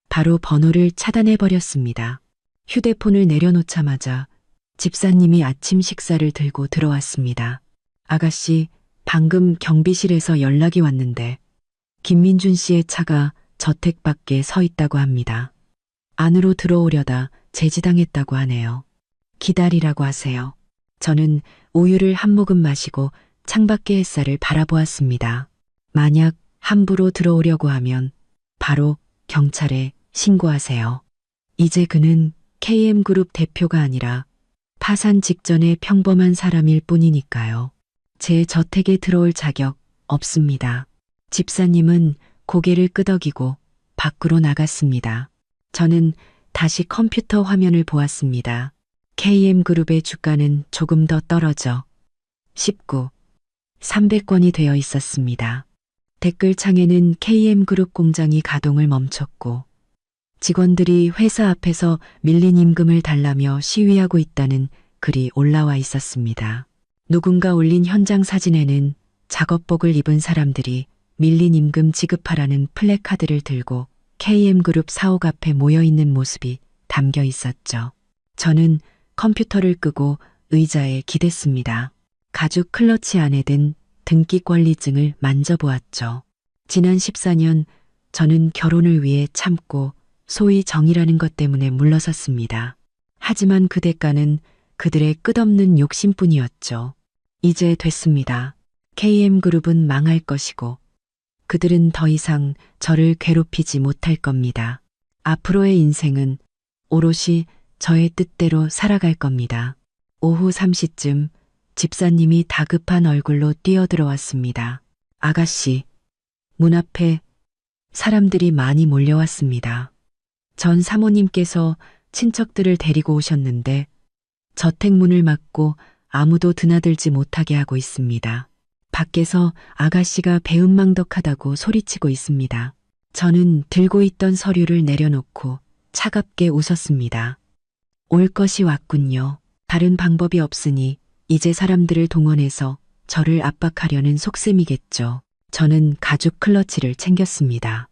바로 번호를 차단해버렸습니다. 휴대폰을 내려놓자마자 집사님이 아침 식사를 들고 들어왔습니다. 아가씨, 방금 경비실에서 연락이 왔는데 김민준 씨의 차가 저택 밖에 서 있다고 합니다. 안으로 들어오려다 제지당했다고 하네요. 기다리라고 하세요. 저는 우유를 한 모금 마시고 창밖의 햇살을 바라보았습니다. 만약 함부로 들어오려고 하면 바로 경찰에 신고하세요. 이제 그는 KM그룹 대표가 아니라 파산 직전의 평범한 사람일 뿐이니까요. 제 저택에 들어올 자격 없습니다. 집사님은 고개를 끄덕이고 밖으로 나갔습니다. 저는 다시 컴퓨터 화면을 보았습니다. KM그룹의 주가는 조금 더 떨어져 19, 300권이 되어 있었습니다. 댓글창에는 KM그룹 공장이 가동을 멈췄고 직원들이 회사 앞에서 밀린 임금을 달라며 시위하고 있다는 글이 올라와 있었습니다. 누군가 올린 현장 사진에는 작업복을 입은 사람들이 밀린 임금 지급하라는 플래카드를 들고 KM그룹 사옥 앞에 모여 있는 모습이 담겨 있었죠. 저는 컴퓨터를 끄고 의자에 기댔습니다. 가죽 클러치 안에 든 등기 권리증을 만져보았죠. 지난 14년 저는 결혼을 위해 참고 소위 정이라는 것 때문에 물러섰습니다. 하지만 그 대가는 그들의 끝없는 욕심뿐이었죠. 이제 됐습니다. KM그룹은 망할 것이고 그들은 더 이상 저를 괴롭히지 못할 겁니다. 앞으로의 인생은 오롯이 저의 뜻대로 살아갈 겁니다. 오후 3시쯤 집사님이 다급한 얼굴로 뛰어들어왔습니다. 아가씨, 문 앞에 사람들이 많이 몰려왔습니다. 전 사모님께서 친척들을 데리고 오셨는데 저택 문을 막고 아무도 드나들지 못하게 하고 있습니다. 밖에서 아가씨가 배은망덕하다고 소리치고 있습니다. 저는 들고 있던 서류를 내려놓고 차갑게 웃었습니다. 올 것이 왔군요. 다른 방법이 없으니 이제 사람들을 동원해서 저를 압박하려는 속셈이겠죠. 저는 가죽 클러치를 챙겼습니다.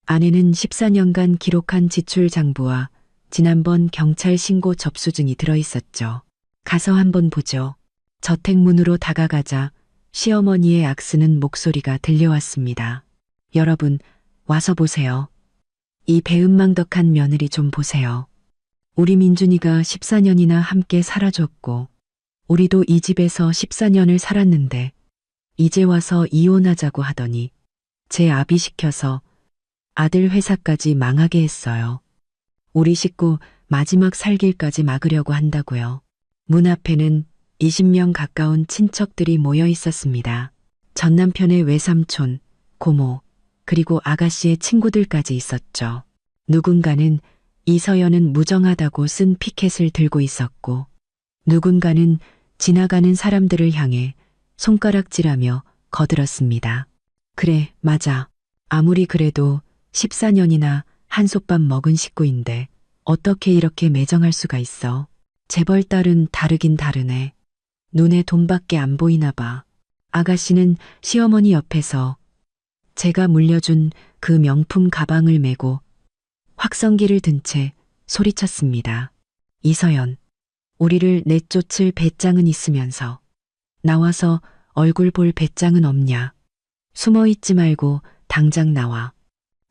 안에는 14년간 기록한 지출 장부와 지난번 경찰 신고 접수증이 들어있었죠. 가서 한번 보죠. 저택 문으로 다가가자 시어머니의 악쓰는 목소리가 들려왔습니다. 여러분, 와서 보세요. 이 배은망덕한 며느리 좀 보세요. 우리 민준이가 14년이나 함께 살아줬고 우리도 이 집에서 14년을 살았는데 이제 와서 이혼하자고 하더니 제 아비 시켜서 아들 회사까지 망하게 했어요. 우리 식구 마지막 살길까지 막으려고 한다고요. 문 앞에는 20명 가까운 친척들이 모여 있었습니다. 전 남편의 외삼촌, 고모, 그리고 아가씨의 친구들까지 있었죠. 누군가는 이서연은 무정하다고 쓴 피켓을 들고 있었고, 누군가는 지나가는 사람들을 향해 손가락질하며 거들었습니다. 그래, 맞아. 아무리 그래도 14년이나 한솥밥 먹은 식구인데 어떻게 이렇게 매정할 수가 있어. 재벌 딸은 다르긴 다르네. 눈에 돈밖에 안 보이나 봐. 아가씨는 시어머니 옆에서 제가 물려준 그 명품 가방을 메고 확성기를 든 채 소리쳤습니다. 이서연, 우리를 내쫓을 배짱은 있으면서 나와서 얼굴 볼 배짱은 없냐. 숨어 있지 말고 당장 나와.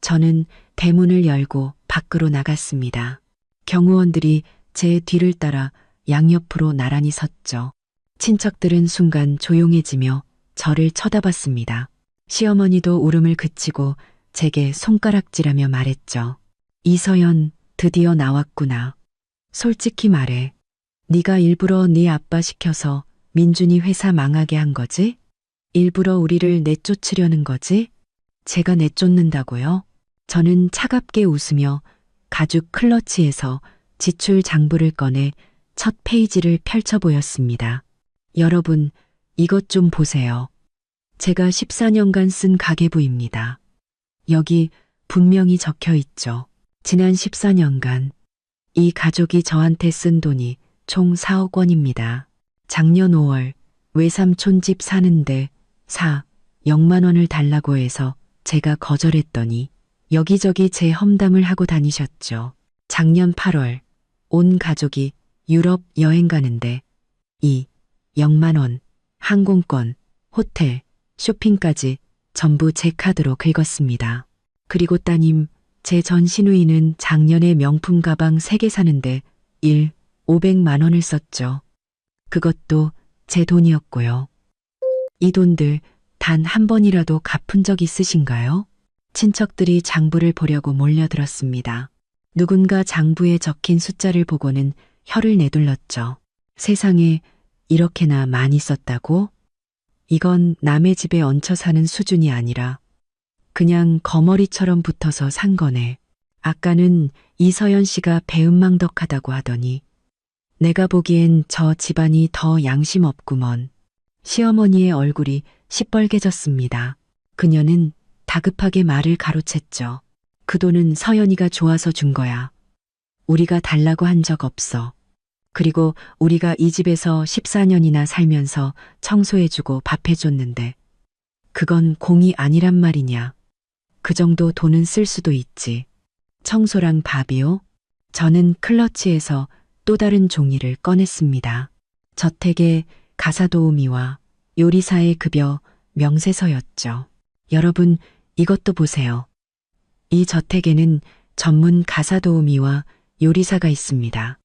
저는 대문을 열고 밖으로 나갔습니다. 경호원들이 제 뒤를 따라 양옆으로 나란히 섰죠. 친척들은 순간 조용해지며 저를 쳐다봤습니다. 시어머니도 울음을 그치고 제게 손가락질하며 말했죠. 이서연, 드디어 나왔구나. 솔직히 말해. 네가 일부러 네 아빠 시켜서 민준이 회사 망하게 한 거지? 일부러 우리를 내쫓으려는 거지? 제가 내쫓는다고요? 저는 차갑게 웃으며 가죽 클러치에서 지출 장부를 꺼내 첫 페이지를 펼쳐 보였습니다. 여러분, 이것 좀 보세요. 제가 14년간 쓴 가계부입니다. 여기 분명히 적혀 있죠. 지난 14년간 이 가족이 저한테 쓴 돈이 총 4억 원입니다. 작년 5월 외삼촌 집 사는데 0만 원을 달라고 해서 제가 거절했더니 여기저기 제 험담을 하고 다니셨죠. 작년 8월 온 가족이 유럽 여행 가는데 0만 원, 항공권, 호텔, 쇼핑까지 전부 제 카드로 긁었습니다. 그리고 따님, 제 전 시누이는 작년에 명품 가방 3개 사는데 500만 원을 썼죠. 그것도 제 돈이었고요. 이 돈들 단 한 번이라도 갚은 적 있으신가요? 친척들이 장부를 보려고 몰려들었습니다. 누군가 장부에 적힌 숫자를 보고는 혀를 내둘렀죠. 세상에 이렇게나 많이 썼다고? 이건 남의 집에 얹혀 사는 수준이 아니라 그냥 거머리처럼 붙어서 산 거네. 아까는 이서연 씨가 배은망덕하다고 하더니 내가 보기엔 저 집안이 더 양심 없구먼. 시어머니의 얼굴이 시뻘개졌습니다. 그녀는 다급하게 말을 가로챘죠. 그 돈은 서연이가 좋아서 준 거야. 우리가 달라고 한 적 없어. 그리고 우리가 이 집에서 14년이나 살면서 청소해주고 밥해줬는데 그건 공이 아니란 말이냐. 그 정도 돈은 쓸 수도 있지. 청소랑 밥이요? 저는 클러치에서 또 다른 종이를 꺼냈습니다. 저택의 가사도우미와 요리사의 급여 명세서였죠. 여러분, 이것도 보세요. 이 저택에는 전문 가사도우미와 요리사가 있습니다.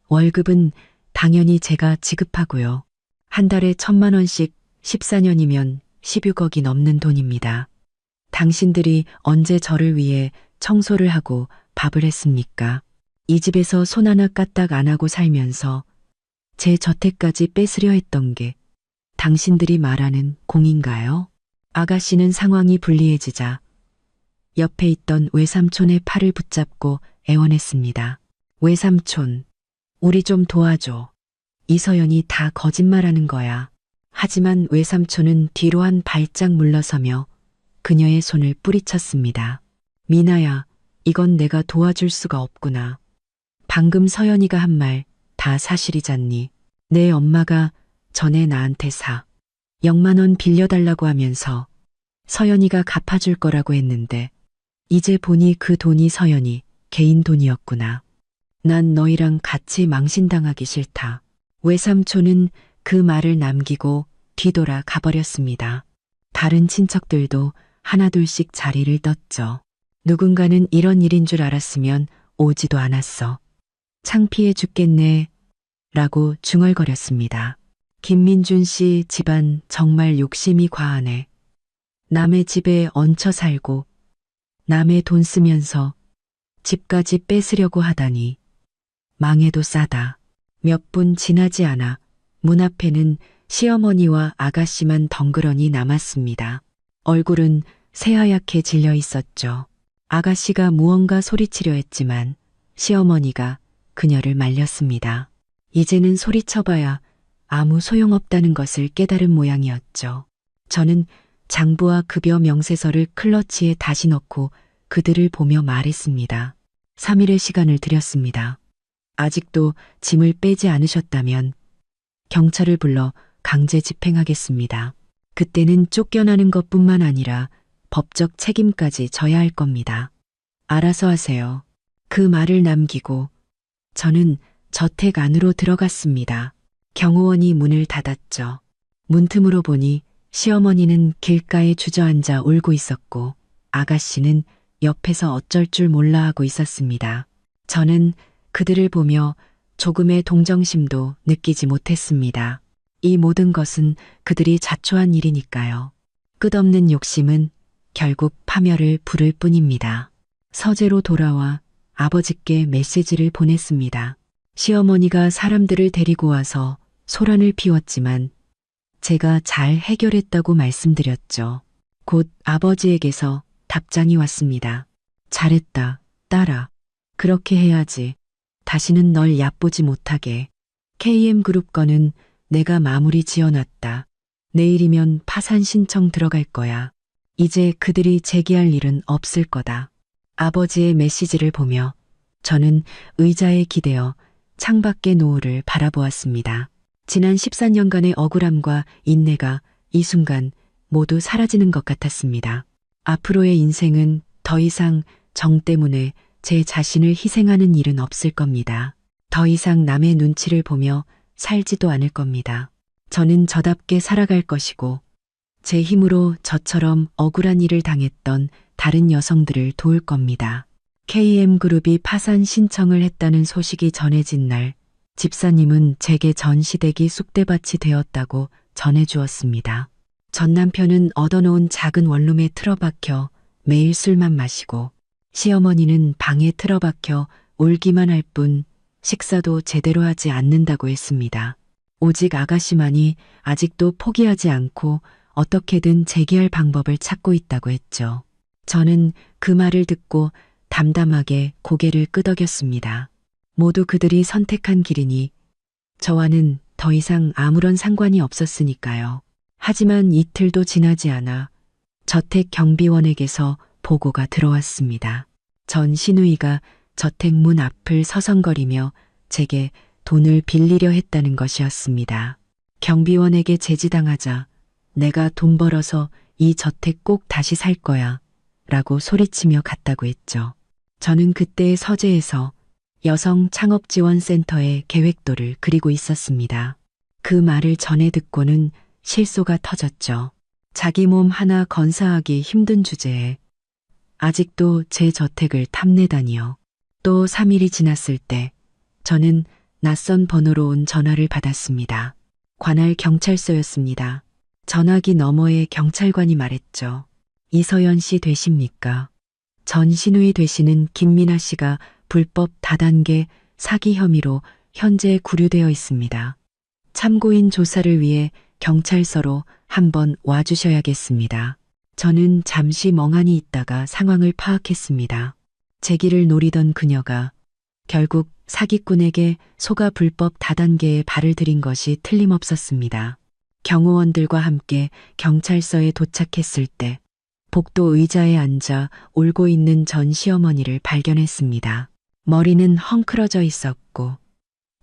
월급은 당연히 제가 지급하고요. 한 달에 1,000만 원씩 14년이면 16억이 넘는 돈입니다. 당신들이 언제 저를 위해 청소를 하고 밥을 했습니까? 이 집에서 손 하나 까딱 안 하고 살면서 제 저택까지 뺏으려 했던 게 당신들이 말하는 공인가요? 아가씨는 상황이 불리해지자 옆에 있던 외삼촌의 팔을 붙잡고 애원했습니다. 외삼촌, 우리 좀 도와줘. 이서연이 다 거짓말하는 거야. 하지만 외삼촌은 뒤로 한 발짝 물러서며 그녀의 손을 뿌리쳤습니다. 미나야, 이건 내가 도와줄 수가 없구나. 방금 서연이가 한 말 다 사실이잖니. 내 엄마가 전에 나한테 0만 원 빌려달라고 하면서 서연이가 갚아줄 거라고 했는데 이제 보니 그 돈이 서연이 개인 돈이었구나. 난 너희랑 같이 망신당하기 싫다. 외삼촌은 그 말을 남기고 뒤돌아 가버렸습니다. 다른 친척들도 하나둘씩 자리를 떴죠. 누군가는 이런 일인 줄 알았으면 오지도 않았어. 창피해 죽겠네 라고 중얼거렸습니다. 김민준 씨 집안 정말 욕심이 과하네. 남의 집에 얹혀 살고 남의 돈 쓰면서 집까지 뺏으려고 하다니 망해도 싸다. 몇 분 지나지 않아 문 앞에는 시어머니와 아가씨만 덩그러니 남았습니다. 얼굴은 새하얗게 질려 있었죠. 아가씨가 무언가 소리치려 했지만 시어머니가 그녀를 말렸습니다. 이제는 소리쳐봐야 아무 소용없다는 것을 깨달은 모양이었죠. 저는 장부와 급여 명세서를 클러치에 다시 넣고 그들을 보며 말했습니다. 3일의 시간을 드렸습니다. 아직도 짐을 빼지 않으셨다면 경찰을 불러 강제 집행하겠습니다. 그때는 쫓겨나는 것뿐만 아니라 법적 책임까지 져야 할 겁니다. 알아서 하세요. 그 말을 남기고 저는 저택 안으로 들어갔습니다. 경호원이 문을 닫았죠. 문틈으로 보니 시어머니는 길가에 주저앉아 울고 있었고 아가씨는 옆에서 어쩔 줄 몰라 하고 있었습니다. 저는 그들을 보며 조금의 동정심도 느끼지 못했습니다. 이 모든 것은 그들이 자초한 일이니까요. 끝없는 욕심은 결국 파멸을 부를 뿐입니다. 서재로 돌아와 아버지께 메시지를 보냈습니다. 시어머니가 사람들을 데리고 와서 소란을 피웠지만 제가 잘 해결했다고 말씀드렸죠. 곧 아버지에게서 답장이 왔습니다. 잘했다, 딸아. 그렇게 해야지. 다시는 널 얕보지 못하게. KM그룹 거는 내가 마무리 지어놨다. 내일이면 파산 신청 들어갈 거야. 이제 그들이 제기할 일은 없을 거다. 아버지의 메시지를 보며 저는 의자에 기대어 창밖의 노을을 바라보았습니다. 지난 14년간의 억울함과 인내가 이 순간 모두 사라지는 것 같았습니다. 앞으로의 인생은 더 이상 정 때문에 제 자신을 희생하는 일은 없을 겁니다. 더 이상 남의 눈치를 보며 살지도 않을 겁니다. 저는 저답게 살아갈 것이고 제 힘으로 저처럼 억울한 일을 당했던 다른 여성들을 도울 겁니다. KM그룹이 파산 신청을 했다는 소식이 전해진 날 집사님은 제게 전시대기 쑥대밭이 되었다고 전해주었습니다. 전 남편은 얻어놓은 작은 원룸에 틀어박혀 매일 술만 마시고 시어머니는 방에 틀어박혀 울기만 할 뿐 식사도 제대로 하지 않는다고 했습니다. 오직 아가씨만이 아직도 포기하지 않고 어떻게든 재기할 방법을 찾고 있다고 했죠. 저는 그 말을 듣고 담담하게 고개를 끄덕였습니다. 모두 그들이 선택한 길이니 저와는 더 이상 아무런 상관이 없었으니까요. 하지만 이틀도 지나지 않아 저택 경비원에게서 보고가 들어왔습니다. 전 시누이가 저택 문 앞을 서성거리며 제게 돈을 빌리려 했다는 것이었습니다. 경비원에게 제지당하자 내가 돈 벌어서 이 저택 꼭 다시 살 거야 라고 소리치며 갔다고 했죠. 저는 그때 서재에서 여성창업지원센터의 계획도를 그리고 있었습니다. 그 말을 전해 듣고는 실소가 터졌죠. 자기 몸 하나 건사하기 힘든 주제에 아직도 제 저택을 탐내다니요. 또 3일이 지났을 때 저는 낯선 번호로 온 전화를 받았습니다. 관할 경찰서였습니다. 전화기 너머에 경찰관이 말했죠. 이서연 씨 되십니까? 전 시누이 되시는 김민아 씨가 불법 다단계 사기 혐의로 현재 구류되어 있습니다. 참고인 조사를 위해 경찰서로 한번 와주셔야겠습니다. 저는 잠시 멍하니 있다가 상황을 파악했습니다. 제기를 노리던 그녀가 결국 사기꾼에게 속아 불법 다단계에 발을 들인 것이 틀림없었습니다. 경호원들과 함께 경찰서에 도착했을 때 복도 의자에 앉아 울고 있는 전 시어머니를 발견했습니다. 머리는 헝클어져 있었고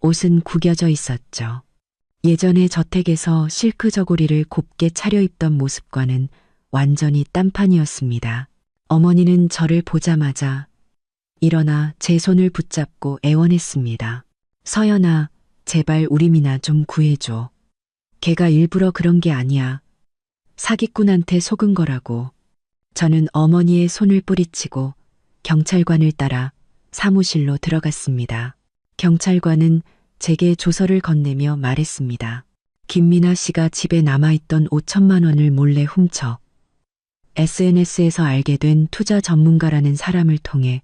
옷은 구겨져 있었죠. 예전에 저택에서 실크 저고리를 곱게 차려입던 모습과는 완전히 딴판이었습니다. 어머니는 저를 보자마자 일어나 제 손을 붙잡고 애원했습니다. 서연아, 제발 우리 미나 좀 구해줘. 걔가 일부러 그런 게 아니야. 사기꾼한테 속은 거라고. 저는 어머니의 손을 뿌리치고 경찰관을 따라 사무실로 들어갔습니다. 경찰관은 제게 조서를 건네며 말했습니다. 김민아 씨가 집에 남아있던 5천만 원을 몰래 훔쳐 SNS에서 알게 된 투자 전문가라는 사람을 통해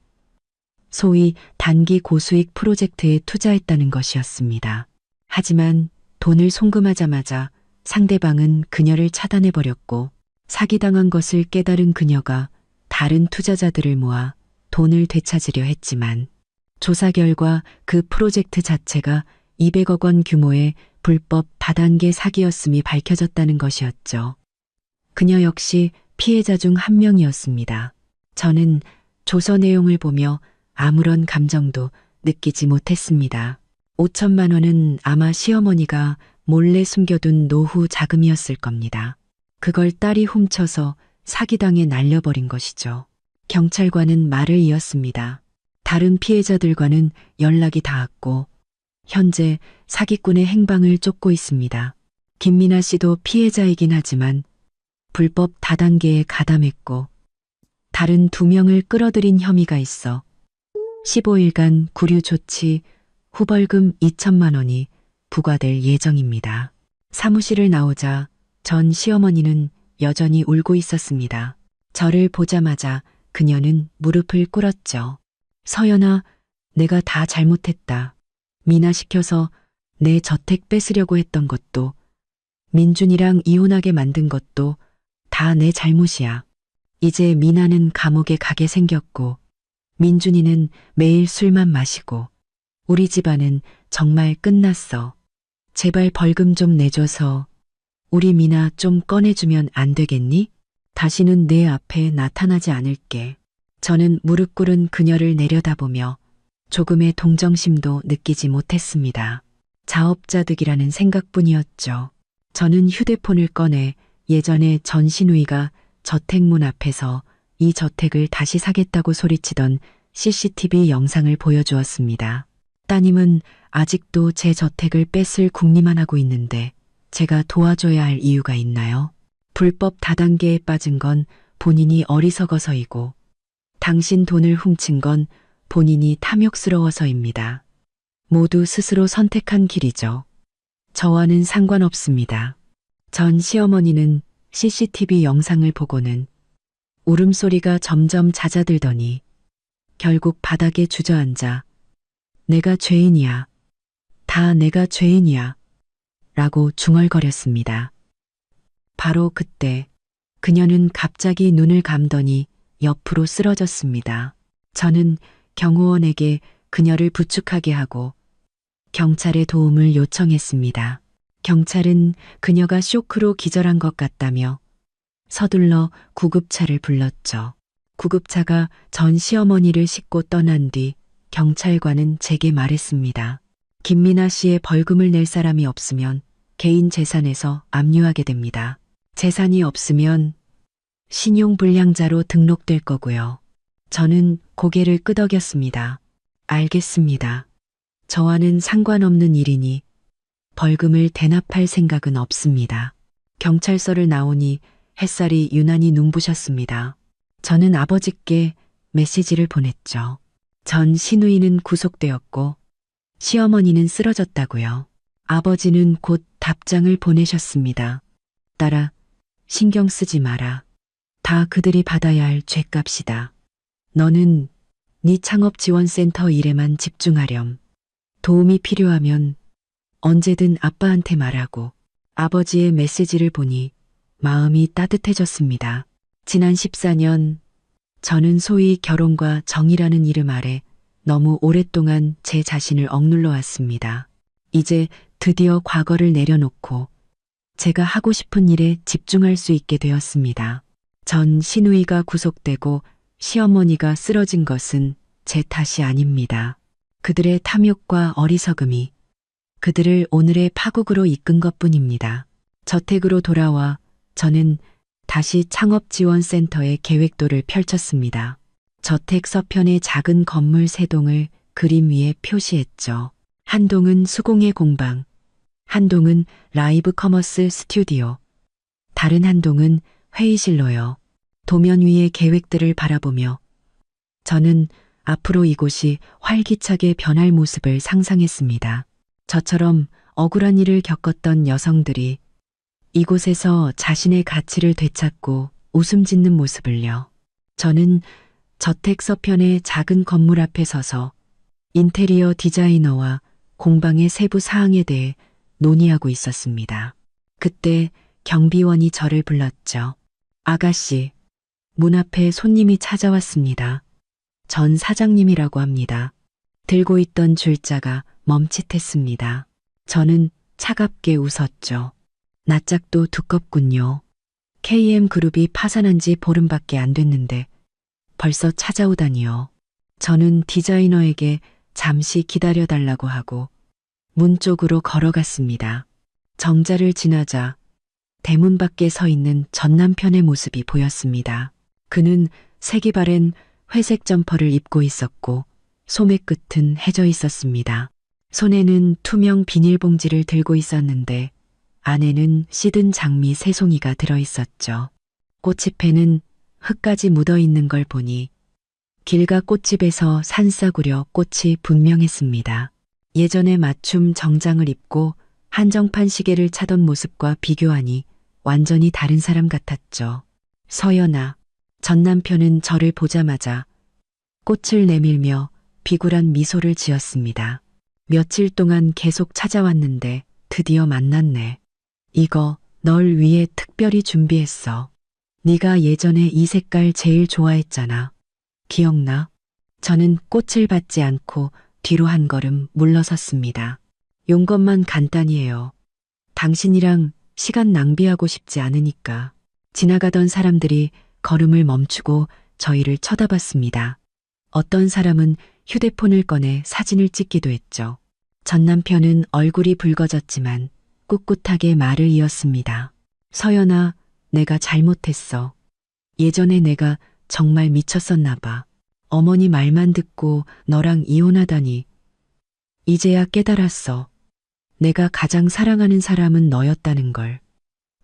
소위 단기 고수익 프로젝트에 투자했다는 것이었습니다. 하지만 돈을 송금하자마자 상대방은 그녀를 차단해버렸고 사기당한 것을 깨달은 그녀가 다른 투자자들을 모아 돈을 되찾으려 했지만 조사 결과 그 프로젝트 자체가 200억 원 규모의 불법 다단계 사기였음이 밝혀졌다는 것이었죠. 그녀 역시 피해자 중 한 명이었습니다. 저는 조서 내용을 보며 아무런 감정도 느끼지 못했습니다. 5천만 원은 아마 시어머니가 몰래 숨겨둔 노후 자금이었을 겁니다. 그걸 딸이 훔쳐서 사기당해 날려버린 것이죠. 경찰관은 말을 이었습니다. 다른 피해자들과는 연락이 닿았고 현재 사기꾼의 행방을 쫓고 있습니다. 김민아 씨도 피해자이긴 하지만 불법 다단계에 가담했고 다른 2명을 끌어들인 혐의가 있어 15일간 구류 조치 후 벌금 2천만 원이 부과될 예정입니다. 사무실을 나오자 전 시어머니는 여전히 울고 있었습니다. 저를 보자마자 그녀는 무릎을 꿇었죠. 서연아, 내가 다 잘못했다. 미나 시켜서 내 저택 뺏으려고 했던 것도 민준이랑 이혼하게 만든 것도 다 내 잘못이야. 이제 미나는 감옥에 가게 생겼고 민준이는 매일 술만 마시고 우리 집안은 정말 끝났어. 제발 벌금 좀 내줘서 우리 미나 좀 꺼내주면 안 되겠니? 다시는 내 앞에 나타나지 않을게. 저는 무릎 꿇은 그녀를 내려다보며 조금의 동정심도 느끼지 못했습니다. 자업자득이라는 생각뿐이었죠. 저는 휴대폰을 꺼내 예전에 전 시누이가 저택문 앞에서 이 저택을 다시 사겠다고 소리치던 CCTV 영상을 보여주었습니다. 따님은 아직도 제 저택을 뺏을 궁리만 하고 있는데 제가 도와줘야 할 이유가 있나요? 불법 다단계에 빠진 건 본인이 어리석어서이고 당신 돈을 훔친 건 본인이 탐욕스러워서입니다. 모두 스스로 선택한 길이죠. 저와는 상관없습니다. 전 시어머니는 CCTV 영상을 보고는 울음소리가 점점 잦아들더니 결국 바닥에 주저앉아 내가 죄인이야. 다 내가 죄인이야. 라고 중얼거렸습니다. 바로 그때 그녀는 갑자기 눈을 감더니 옆으로 쓰러졌습니다. 저는 경호원에게 그녀를 부축하게 하고 경찰의 도움을 요청했습니다. 경찰은 그녀가 쇼크로 기절한 것 같다며 서둘러 구급차를 불렀죠. 구급차가 전 시어머니를 싣고 떠난 뒤 경찰관은 제게 말했습니다. 김민아 씨의 벌금을 낼 사람이 없으면 개인 재산에서 압류하게 됩니다. 재산이 없으면 신용불량자로 등록될 거고요. 저는 고개를 끄덕였습니다. 알겠습니다. 저와는 상관없는 일이니 벌금을 대납할 생각은 없습니다. 경찰서를 나오니 햇살이 유난히 눈부셨습니다. 저는 아버지께 메시지를 보냈죠. 전 시누이는 구속되었고 시어머니는 쓰러졌다고요. 아버지는 곧 답장을 보내셨습니다. 딸아, 신경 쓰지 마라. 다 그들이 받아야 할 죗값이다. 너는 네 창업지원센터 일에만 집중하렴. 도움이 필요하면 언제든 아빠한테 말하고. 아버지의 메시지를 보니 마음이 따뜻해졌습니다. 지난 14년 저는 소위 결혼과 정이라는 이름 아래 너무 오랫동안 제 자신을 억눌러 왔습니다. 이제 드디어 과거를 내려놓고 제가 하고 싶은 일에 집중할 수 있게 되었습니다. 전 시누이가 구속되고 시어머니가 쓰러진 것은 제 탓이 아닙니다. 그들의 탐욕과 어리석음이 그들을 오늘의 파국으로 이끈 것뿐입니다. 저택으로 돌아와 저는 다시 창업지원센터의 계획도를 펼쳤습니다. 저택 서편의 작은 건물 3동을 그림 위에 표시했죠. 한 동은 수공예 공방, 한 동은 라이브 커머스 스튜디오, 다른 한 동은 회의실로요. 도면 위의 계획들을 바라보며 저는 앞으로 이곳이 활기차게 변할 모습을 상상했습니다. 저처럼 억울한 일을 겪었던 여성들이 이곳에서 자신의 가치를 되찾고 웃음 짓는 모습을요. 저는 저택 서편의 작은 건물 앞에 서서 인테리어 디자이너와 공방의 세부 사항에 대해 논의하고 있었습니다. 그때 경비원이 저를 불렀죠. 아가씨, 문 앞에 손님이 찾아왔습니다. 전 사장님이라고 합니다. 들고 있던 줄자가 멈칫했습니다. 저는 차갑게 웃었죠. 낯짝도 두껍군요. KM그룹이 파산한 지 보름밖에 안 됐는데 벌써 찾아오다니요. 저는 디자이너에게 잠시 기다려달라고 하고 문 쪽으로 걸어갔습니다. 정자를 지나자 대문 밖에 서 있는 전 남편의 모습이 보였습니다. 그는 색이 바랜 회색 점퍼를 입고 있었고 소매 끝은 해져 있었습니다. 손에는 투명 비닐봉지를 들고 있었는데 안에는 시든 장미 3송이가 들어 있었죠. 꽃잎에는 흙까지 묻어 있는 걸 보니 길가 꽃집에서 산싸구려 꽃이 분명했습니다. 예전에 맞춤 정장을 입고 한정판 시계를 차던 모습과 비교하니 완전히 다른 사람 같았죠. 서연아, 전 남편은 저를 보자마자 꽃을 내밀며 비굴한 미소를 지었습니다. 며칠 동안 계속 찾아왔는데 드디어 만났네. 이거 널 위해 특별히 준비했어. 네가 예전에 이 색깔 제일 좋아했잖아. 기억나? 저는 꽃을 받지 않고 뒤로 한 걸음 물러섰습니다. 용건만 간단히 해요. 당신이랑 시간 낭비하고 싶지 않으니까. 지나가던 사람들이 걸음을 멈추고 저희를 쳐다봤습니다. 어떤 사람은 휴대폰을 꺼내 사진을 찍기도 했죠. 전 남편은 얼굴이 붉어졌지만 꿋꿋하게 말을 이었습니다. 서연아, 내가 잘못했어. 예전에 내가 정말 미쳤었나 봐. 어머니 말만 듣고 너랑 이혼하다니. 이제야 깨달았어. 내가 가장 사랑하는 사람은 너였다는 걸.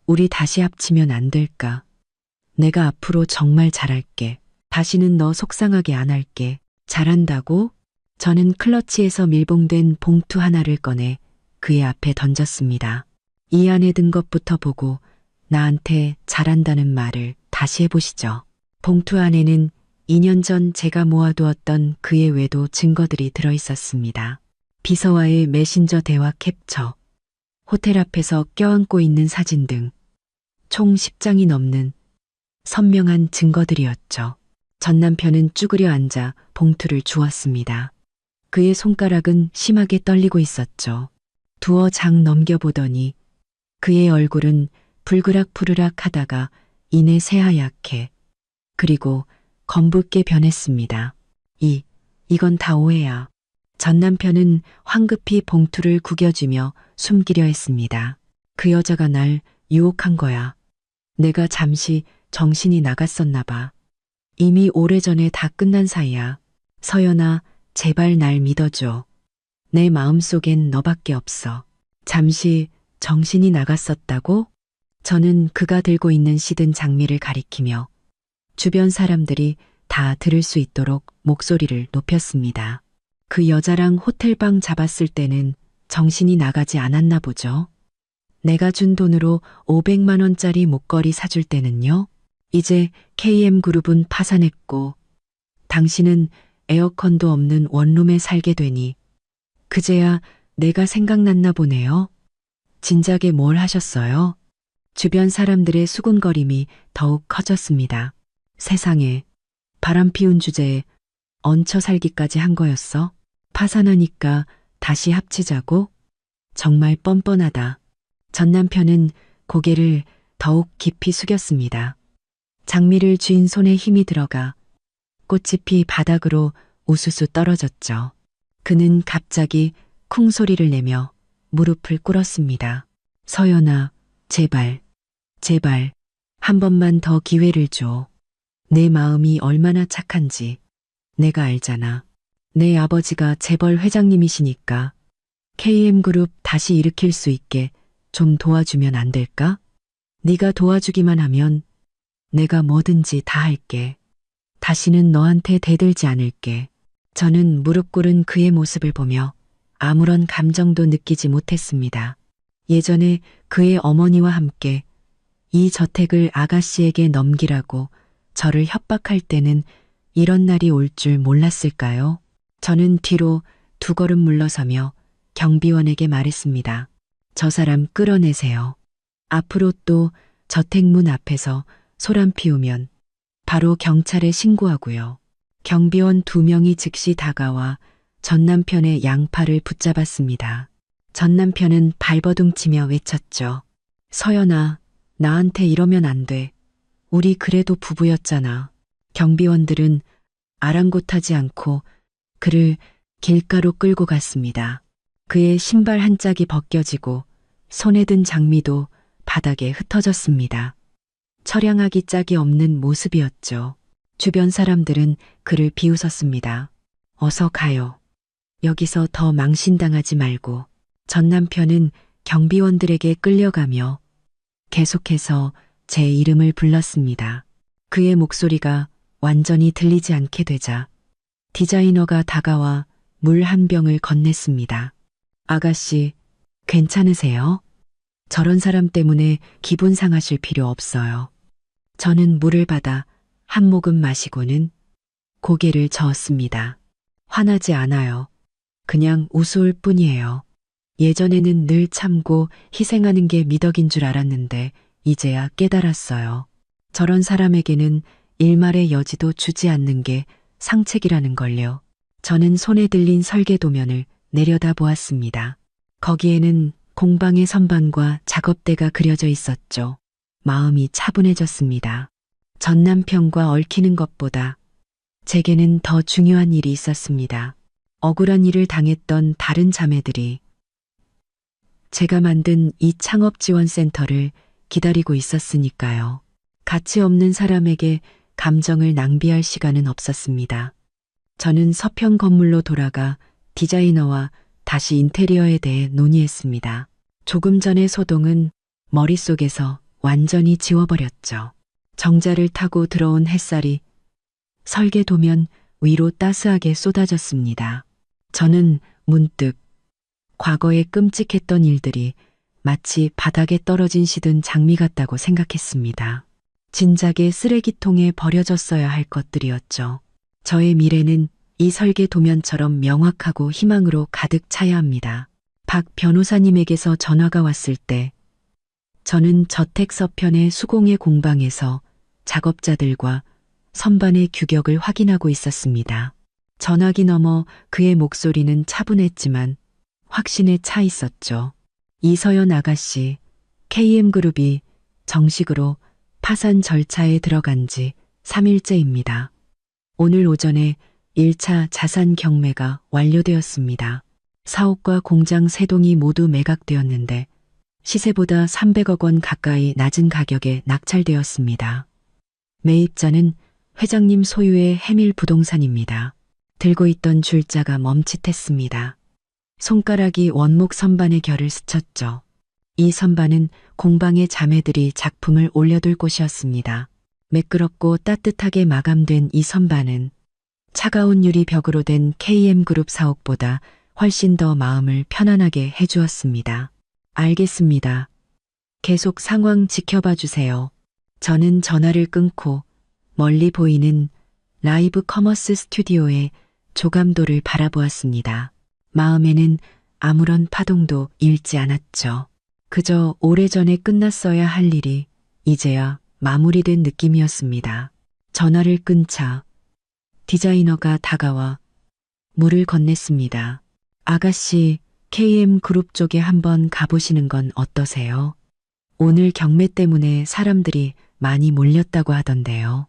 우리 다시 합치면 안 될까? 내가 앞으로 정말 잘할게. 다시는 너 속상하게 안 할게. 잘한다고? 저는 클러치에서 밀봉된 봉투 하나를 꺼내 그의 앞에 던졌습니다. 이 안에 든 것부터 보고 나한테 잘한다는 말을 다시 해보시죠. 봉투 안에는 2년 전 제가 모아두었던 그의 외도 증거들이 들어있었습니다. 비서와의 메신저 대화 캡처, 호텔 앞에서 껴안고 있는 사진 등 총 10장이 넘는 선명한 증거들이었죠. 전 남편은 쭈그려 앉아 봉투를 주었습니다. 그의 손가락은 심하게 떨리고 있었죠. 두어 장 넘겨보더니 그의 얼굴은 불그락푸르락 하다가 이내 새하얗게 그리고 검붉게 변했습니다. 이건 다 오해야. 전 남편은 황급히 봉투를 구겨쥐며 숨기려 했습니다. 그 여자가 날 유혹한 거야. 내가 잠시 정신이 나갔었나 봐. 이미 오래전에 다 끝난 사이야. 서연아, 제발 날 믿어줘. 내 마음속엔 너밖에 없어. 잠시 정신이 나갔었다고? 저는 그가 들고 있는 시든 장미를 가리키며 주변 사람들이 다 들을 수 있도록 목소리를 높였습니다. 그 여자랑 호텔방 잡았을 때는 정신이 나가지 않았나 보죠. 내가 준 돈으로 500만 원짜리 목걸이 사줄 때는요. 이제 KM그룹은 파산했고 당신은 에어컨도 없는 원룸에 살게 되니 그제야 내가 생각났나 보네요. 진작에 뭘 하셨어요? 주변 사람들의 수군거림이 더욱 커졌습니다. 세상에, 바람 피운 주제에 얹혀 살기까지 한 거였어? 파산하니까 다시 합치자고? 정말 뻔뻔하다. 전 남편은 고개를 더욱 깊이 숙였습니다. 장미를 쥔 손에 힘이 들어가 꽃잎이 바닥으로 우수수 떨어졌죠. 그는 갑자기 쿵 소리를 내며 무릎을 꿇었습니다. 서연아, 제발, 제발, 한 번만 더 기회를 줘. 내 마음이 얼마나 착한지 내가 알잖아. 내 아버지가 재벌 회장님이시니까 KM그룹 다시 일으킬 수 있게 좀 도와주면 안 될까? 네가 도와주기만 하면 내가 뭐든지 다 할게. 다시는 너한테 대들지 않을게. 저는 무릎 꿇은 그의 모습을 보며 아무런 감정도 느끼지 못했습니다. 예전에 그의 어머니와 함께 이 저택을 아가씨에게 넘기라고 저를 협박할 때는 이런 날이 올 줄 몰랐을까요? 저는 뒤로 두 걸음 물러서며 경비원에게 말했습니다. 저 사람 끌어내세요. 앞으로 또 저택문 앞에서 소란 피우면 바로 경찰에 신고하고요. 경비원 2명이 즉시 다가와 전 남편의 양팔을 붙잡았습니다. 전 남편은 발버둥치며 외쳤죠. 서연아, 나한테 이러면 안 돼. 우리 그래도 부부였잖아. 경비원들은 아랑곳하지 않고 그를 길가로 끌고 갔습니다. 그의 신발 한 짝이 벗겨지고 손에 든 장미도 바닥에 흩어졌습니다. 처량하기 짝이 없는 모습이었죠. 주변 사람들은 그를 비웃었습니다. 어서 가요. 여기서 더 망신당하지 말고. 전 남편은 경비원들에게 끌려가며 계속해서 제 이름을 불렀습니다. 그의 목소리가 완전히 들리지 않게 되자 디자이너가 다가와 물 한 병을 건넸습니다. 아가씨, 괜찮으세요? 저런 사람 때문에 기분 상하실 필요 없어요. 저는 물을 받아 한 모금 마시고는 고개를 저었습니다. 화나지 않아요. 그냥 우스울 뿐이에요. 예전에는 늘 참고 희생하는 게 미덕인 줄 알았는데 이제야 깨달았어요. 저런 사람에게는 일말의 여지도 주지 않는 게 상책이라는 걸요. 저는 손에 들린 설계도면을 내려다 보았습니다. 거기에는 공방의 선반과 작업대가 그려져 있었죠. 마음이 차분해졌습니다. 전 남편과 얽히는 것보다 제게는 더 중요한 일이 있었습니다. 억울한 일을 당했던 다른 자매들이 제가 만든 이 창업지원센터를 기다리고 있었으니까요. 가치 없는 사람에게 감정을 낭비할 시간은 없었습니다. 저는 서평 건물로 돌아가 디자이너와 다시 인테리어에 대해 논의했습니다. 조금 전의 소동은 머릿속에서 완전히 지워버렸죠. 정자를 타고 들어온 햇살이 설계도면 위로 따스하게 쏟아졌습니다. 저는 문득 과거에 끔찍했던 일들이 마치 바닥에 떨어진 시든 장미 같다고 생각했습니다. 진작에 쓰레기통에 버려졌어야 할 것들이었죠. 저의 미래는 이 설계 도면처럼 명확하고 희망으로 가득 차야 합니다. 박 변호사님에게서 전화가 왔을 때 저는 저택 서편의 수공예 공방에서 작업자들과 선반의 규격을 확인하고 있었습니다. 전화기 너머 그의 목소리는 차분했지만 확신에 차 있었죠. 이서연 아가씨, KM그룹이 정식으로 파산 절차에 들어간 지 3일째입니다. 오늘 오전에 1차 자산 경매가 완료되었습니다. 사옥과 공장 3동이 모두 매각되었는데 시세보다 300억 원 가까이 낮은 가격에 낙찰되었습니다. 매입자는 회장님 소유의 해밀 부동산입니다. 들고 있던 줄자가 멈칫했습니다. 손가락이 원목 선반의 결을 스쳤죠. 이 선반은 공방의 자매들이 작품을 올려둘 곳이었습니다. 매끄럽고 따뜻하게 마감된 이 선반은 차가운 유리 벽으로 된 KM그룹 사옥보다 훨씬 더 마음을 편안하게 해주었습니다. 알겠습니다. 계속 상황 지켜봐 주세요. 저는 전화를 끊고 멀리 보이는 라이브 커머스 스튜디오의 조감도를 바라보았습니다. 마음에는 아무런 파동도 일지 않았죠. 그저 오래전에 끝났어야 할 일이 이제야 마무리된 느낌이었습니다. 전화를 끊자 디자이너가 다가와 물을 건넸습니다. 아가씨, KM그룹 쪽에 한번 가보시는 건 어떠세요? 오늘 경매 때문에 사람들이 많이 몰렸다고 하던데요.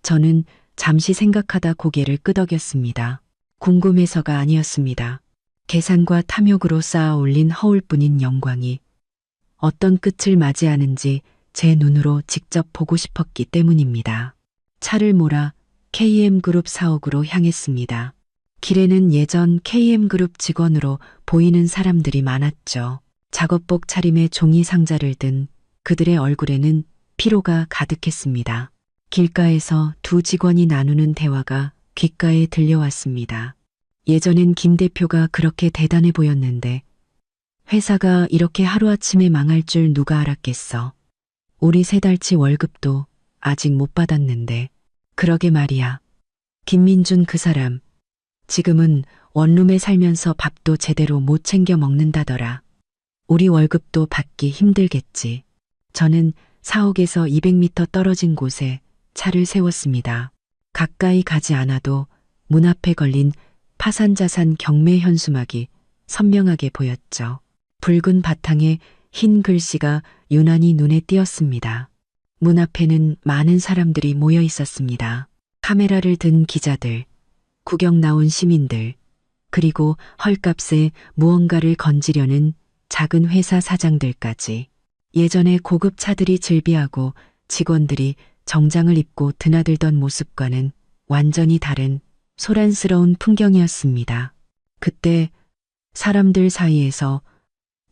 저는 잠시 생각하다 고개를 끄덕였습니다. 궁금해서가 아니었습니다. 계산과 탐욕으로 쌓아 올린 허울뿐인 영광이 어떤 끝을 맞이하는지 제 눈으로 직접 보고 싶었기 때문입니다. 차를 몰아 KM그룹 사옥으로 향했습니다. 길에는 예전 KM그룹 직원으로 보이는 사람들이 많았죠. 작업복 차림에 종이 상자를 든 그들의 얼굴에는 피로가 가득했습니다. 길가에서 두 직원이 나누는 대화가 귓가에 들려왔습니다. 예전엔 김 대표가 그렇게 대단해 보였는데 회사가 이렇게 하루아침에 망할 줄 누가 알았겠어. 우리 3달치 월급도 아직 못 받았는데. 그러게 말이야. 김민준 그 사람. 지금은 원룸에 살면서 밥도 제대로 못 챙겨 먹는다더라. 우리 월급도 받기 힘들겠지. 저는 사옥에서 200m 떨어진 곳에 차를 세웠습니다. 가까이 가지 않아도 문 앞에 걸린 파산자산 경매 현수막이 선명하게 보였죠. 붉은 바탕에 흰 글씨가 유난히 눈에 띄었습니다. 문 앞에는 많은 사람들이 모여 있었습니다. 카메라를 든 기자들, 구경 나온 시민들, 그리고 헐값에 무언가를 건지려는 작은 회사 사장들까지. 예전에 고급 차들이 즐비하고 직원들이 정장을 입고 드나들던 모습과는 완전히 다른 소란스러운 풍경이었습니다. 그때 사람들 사이에서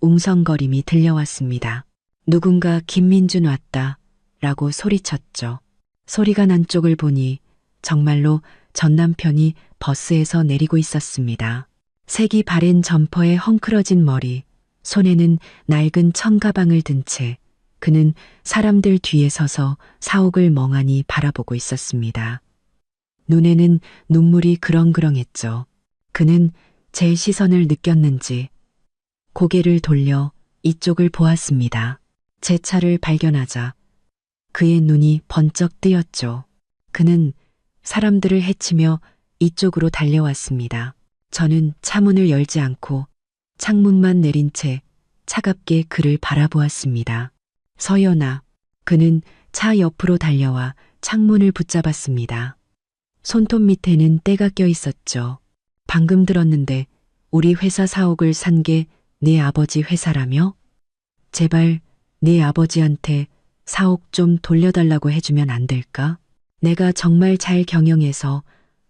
웅성거림이 들려왔습니다. 누군가 김민준 왔다 라고 소리쳤죠. 소리가 난 쪽을 보니 정말로 전 남편이 버스에서 내리고 있었습니다. 색이 바랜 점퍼에 헝클어진 머리, 손에는 낡은 청가방을 든 채 그는 사람들 뒤에 서서 사옥을 멍하니 바라보고 있었습니다. 눈에는 눈물이 그렁그렁했죠. 그는 제 시선을 느꼈는지 고개를 돌려 이쪽을 보았습니다. 제 차를 발견하자 그의 눈이 번쩍 뜨였죠. 그는 사람들을 헤치며 이쪽으로 달려왔습니다. 저는 차문을 열지 않고 창문만 내린 채 차갑게 그를 바라보았습니다. 서연아. 그는 차 옆으로 달려와 창문을 붙잡았습니다. 손톱 밑에는 때가 껴 있었죠. 방금 들었는데 우리 회사 사옥을 산 게 네 아버지 회사라며? 제발 네 아버지한테 사옥 좀 돌려달라고 해주면 안 될까? 내가 정말 잘 경영해서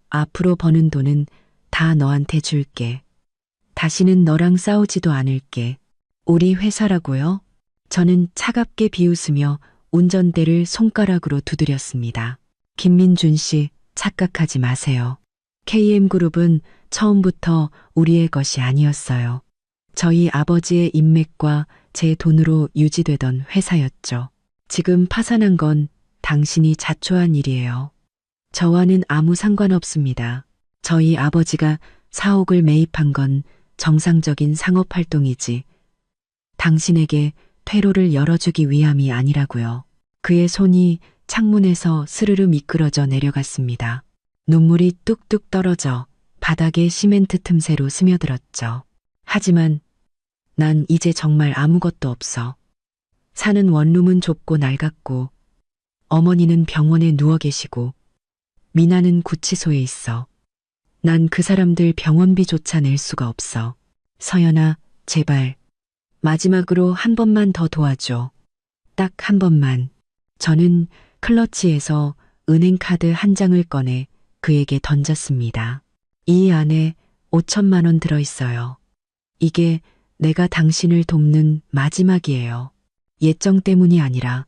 앞으로 버는 돈은 다 너한테 줄게. 다시는 너랑 싸우지도 않을게. 우리 회사라고요? 저는 차갑게 비웃으며 운전대를 손가락으로 두드렸습니다. 김민준 씨, 착각하지 마세요. KM그룹은 처음부터 우리의 것이 아니었어요. 저희 아버지의 인맥과 제 돈으로 유지되던 회사였죠. 지금 파산한 건 당신이 자초한 일이에요. 저와는 아무 상관없습니다. 저희 아버지가 사옥을 매입한 건 정상적인 상업활동이지 당신에게 퇴로를 열어주기 위함이 아니라고요. 그의 손이 창문에서 스르르 미끄러져 내려갔습니다. 눈물이 뚝뚝 떨어져 바닥에 시멘트 틈새로 스며들었죠. 하지만 난 이제 정말 아무것도 없어. 사는 원룸은 좁고 낡았고 어머니는 병원에 누워 계시고 미나는 구치소에 있어. 난 그 사람들 병원비조차 낼 수가 없어. 서연아, 제발 마지막으로 한 번만 더 도와줘. 딱 한 번만. 저는 클러치에서 은행카드 한 장을 꺼내 그에게 던졌습니다. 이 안에 5천만 원 들어있어요. 이게 내가 당신을 돕는 마지막이에요. 예정 때문이 아니라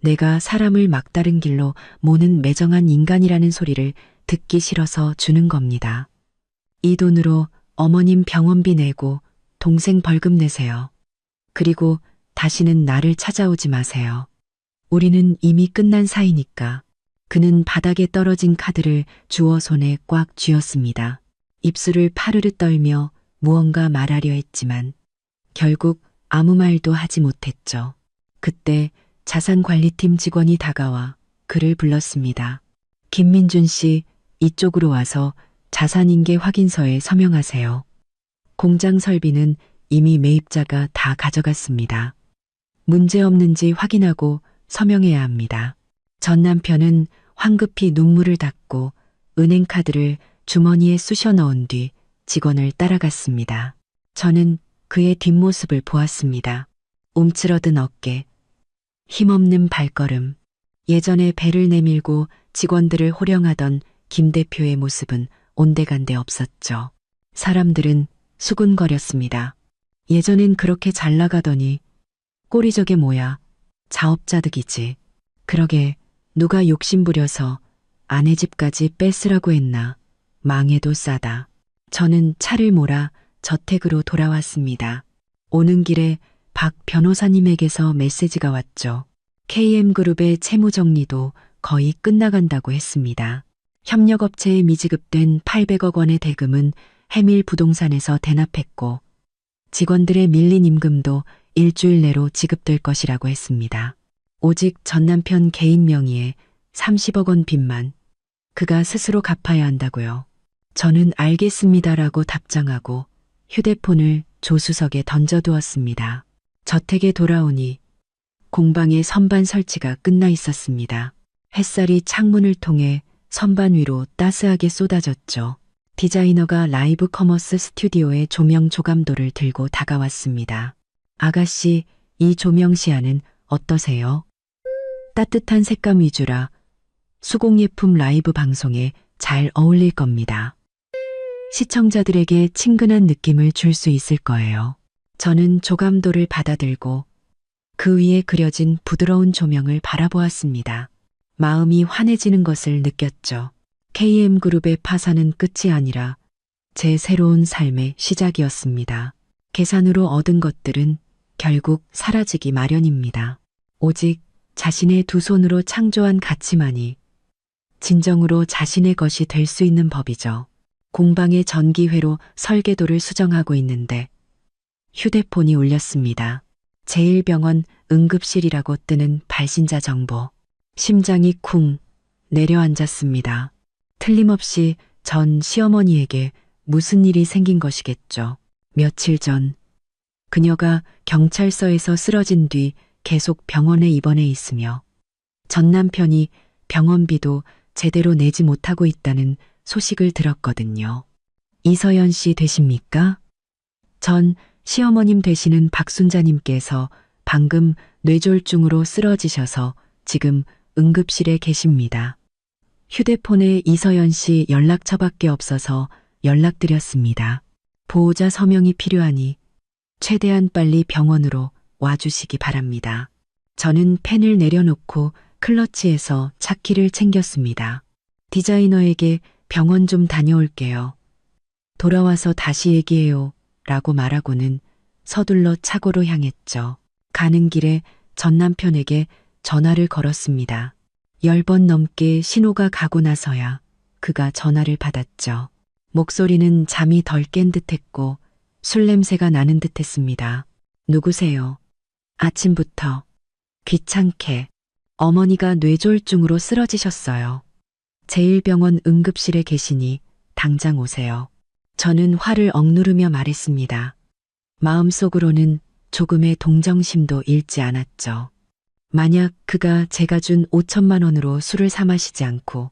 내가 사람을 막다른 길로 모는 매정한 인간이라는 소리를 듣기 싫어서 주는 겁니다. 이 돈으로 어머님 병원비 내고 동생 벌금 내세요. 그리고 다시는 나를 찾아오지 마세요. 우리는 이미 끝난 사이니까. 그는 바닥에 떨어진 카드를 주워 손에 꽉 쥐었습니다. 입술을 파르르 떨며 무언가 말하려 했지만 결국 아무 말도 하지 못했죠. 그때 자산관리팀 직원이 다가와 그를 불렀습니다. 김민준 씨, 이쪽으로 와서 자산인계 확인서에 서명하세요. 공장 설비는 이미 매입자가 다 가져갔습니다. 문제 없는지 확인하고 서명해야 합니다. 전 남편은 황급히 눈물을 닦고 은행카드를 주머니에 쑤셔 넣은 뒤 직원을 따라갔습니다. 저는 그의 뒷모습을 보았습니다. 움츠러든 어깨, 힘없는 발걸음, 예전에 배를 내밀고 직원들을 호령하던 김 대표의 모습은 온데간데 없었죠. 사람들은 수군거렸습니다. 예전엔 그렇게 잘 나가더니 꼴이 저게 뭐야, 자업자득이지. 그러게 누가 욕심부려서 아내 집까지 뺏으라고 했나. 망해도 싸다. 저는 차를 몰아 저택으로 돌아왔습니다. 오는 길에 박 변호사님에게서 메시지가 왔죠. KM그룹의 채무 정리도 거의 끝나간다고 했습니다. 협력업체에 미지급된 800억 원의 대금은 해밀 부동산에서 대납했고 직원들의 밀린 임금도 일주일 내로 지급될 것이라고 했습니다. 오직 전 남편 개인 명의의 30억 원 빚만 그가 스스로 갚아야 한다고요. 저는 알겠습니다라고 답장하고 휴대폰을 조수석에 던져두었습니다. 저택에 돌아오니 공방의 선반 설치가 끝나 있었습니다. 햇살이 창문을 통해 선반 위로 따스하게 쏟아졌죠. 디자이너가 라이브 커머스 스튜디오의 조명 조감도를 들고 다가왔습니다. 아가씨, 이 조명 시야는 어떠세요? 따뜻한 색감 위주라 수공예품 라이브 방송에 잘 어울릴 겁니다. 시청자들에게 친근한 느낌을 줄 수 있을 거예요. 저는 조감도를 받아들고 그 위에 그려진 부드러운 조명을 바라보았습니다. 마음이 환해지는 것을 느꼈죠. KM그룹의 파산은 끝이 아니라 제 새로운 삶의 시작이었습니다. 계산으로 얻은 것들은 결국 사라지기 마련입니다. 오직 자신의 두 손으로 창조한 가치만이 진정으로 자신의 것이 될 수 있는 법이죠. 공방의 전기회로 설계도를 수정하고 있는데 휴대폰이 울렸습니다. 제1병원 응급실이라고 뜨는 발신자 정보. 심장이 쿵 내려앉았습니다. 틀림없이 전 시어머니에게 무슨 일이 생긴 것이겠죠. 며칠 전 그녀가 경찰서에서 쓰러진 뒤 계속 병원에 입원해 있으며 전 남편이 병원비도 제대로 내지 못하고 있다는 소식을 들었거든요. 이서연 씨 되십니까? 전 시어머님 되시는 박순자님께서 방금 뇌졸중으로 쓰러지셔서 지금 응급실에 계십니다. 휴대폰에 이서연 씨 연락처밖에 없어서 연락드렸습니다. 보호자 서명이 필요하니 최대한 빨리 병원으로 와주시기 바랍니다. 저는 펜을 내려놓고 클러치에서 차키를 챙겼습니다. 디자이너에게 병원 좀 다녀올게요. 돌아와서 다시 얘기해요. 라고 말하고는 서둘러 차고로 향했죠. 가는 길에 전 남편에게 전화를 걸었습니다. 10번 넘게 신호가 가고 나서야 그가 전화를 받았죠. 목소리는 잠이 덜 깬 듯했고 술 냄새가 나는 듯했습니다. 누구세요? 아침부터 귀찮게 어머니가 뇌졸중으로 쓰러지셨어요. 제1병원 응급실에 계시니 당장 오세요. 저는 화를 억누르며 말했습니다. 마음속으로는 조금의 동정심도 잃지 않았죠. 만약 그가 제가 준 5천만 원으로 술을 사 마시지 않고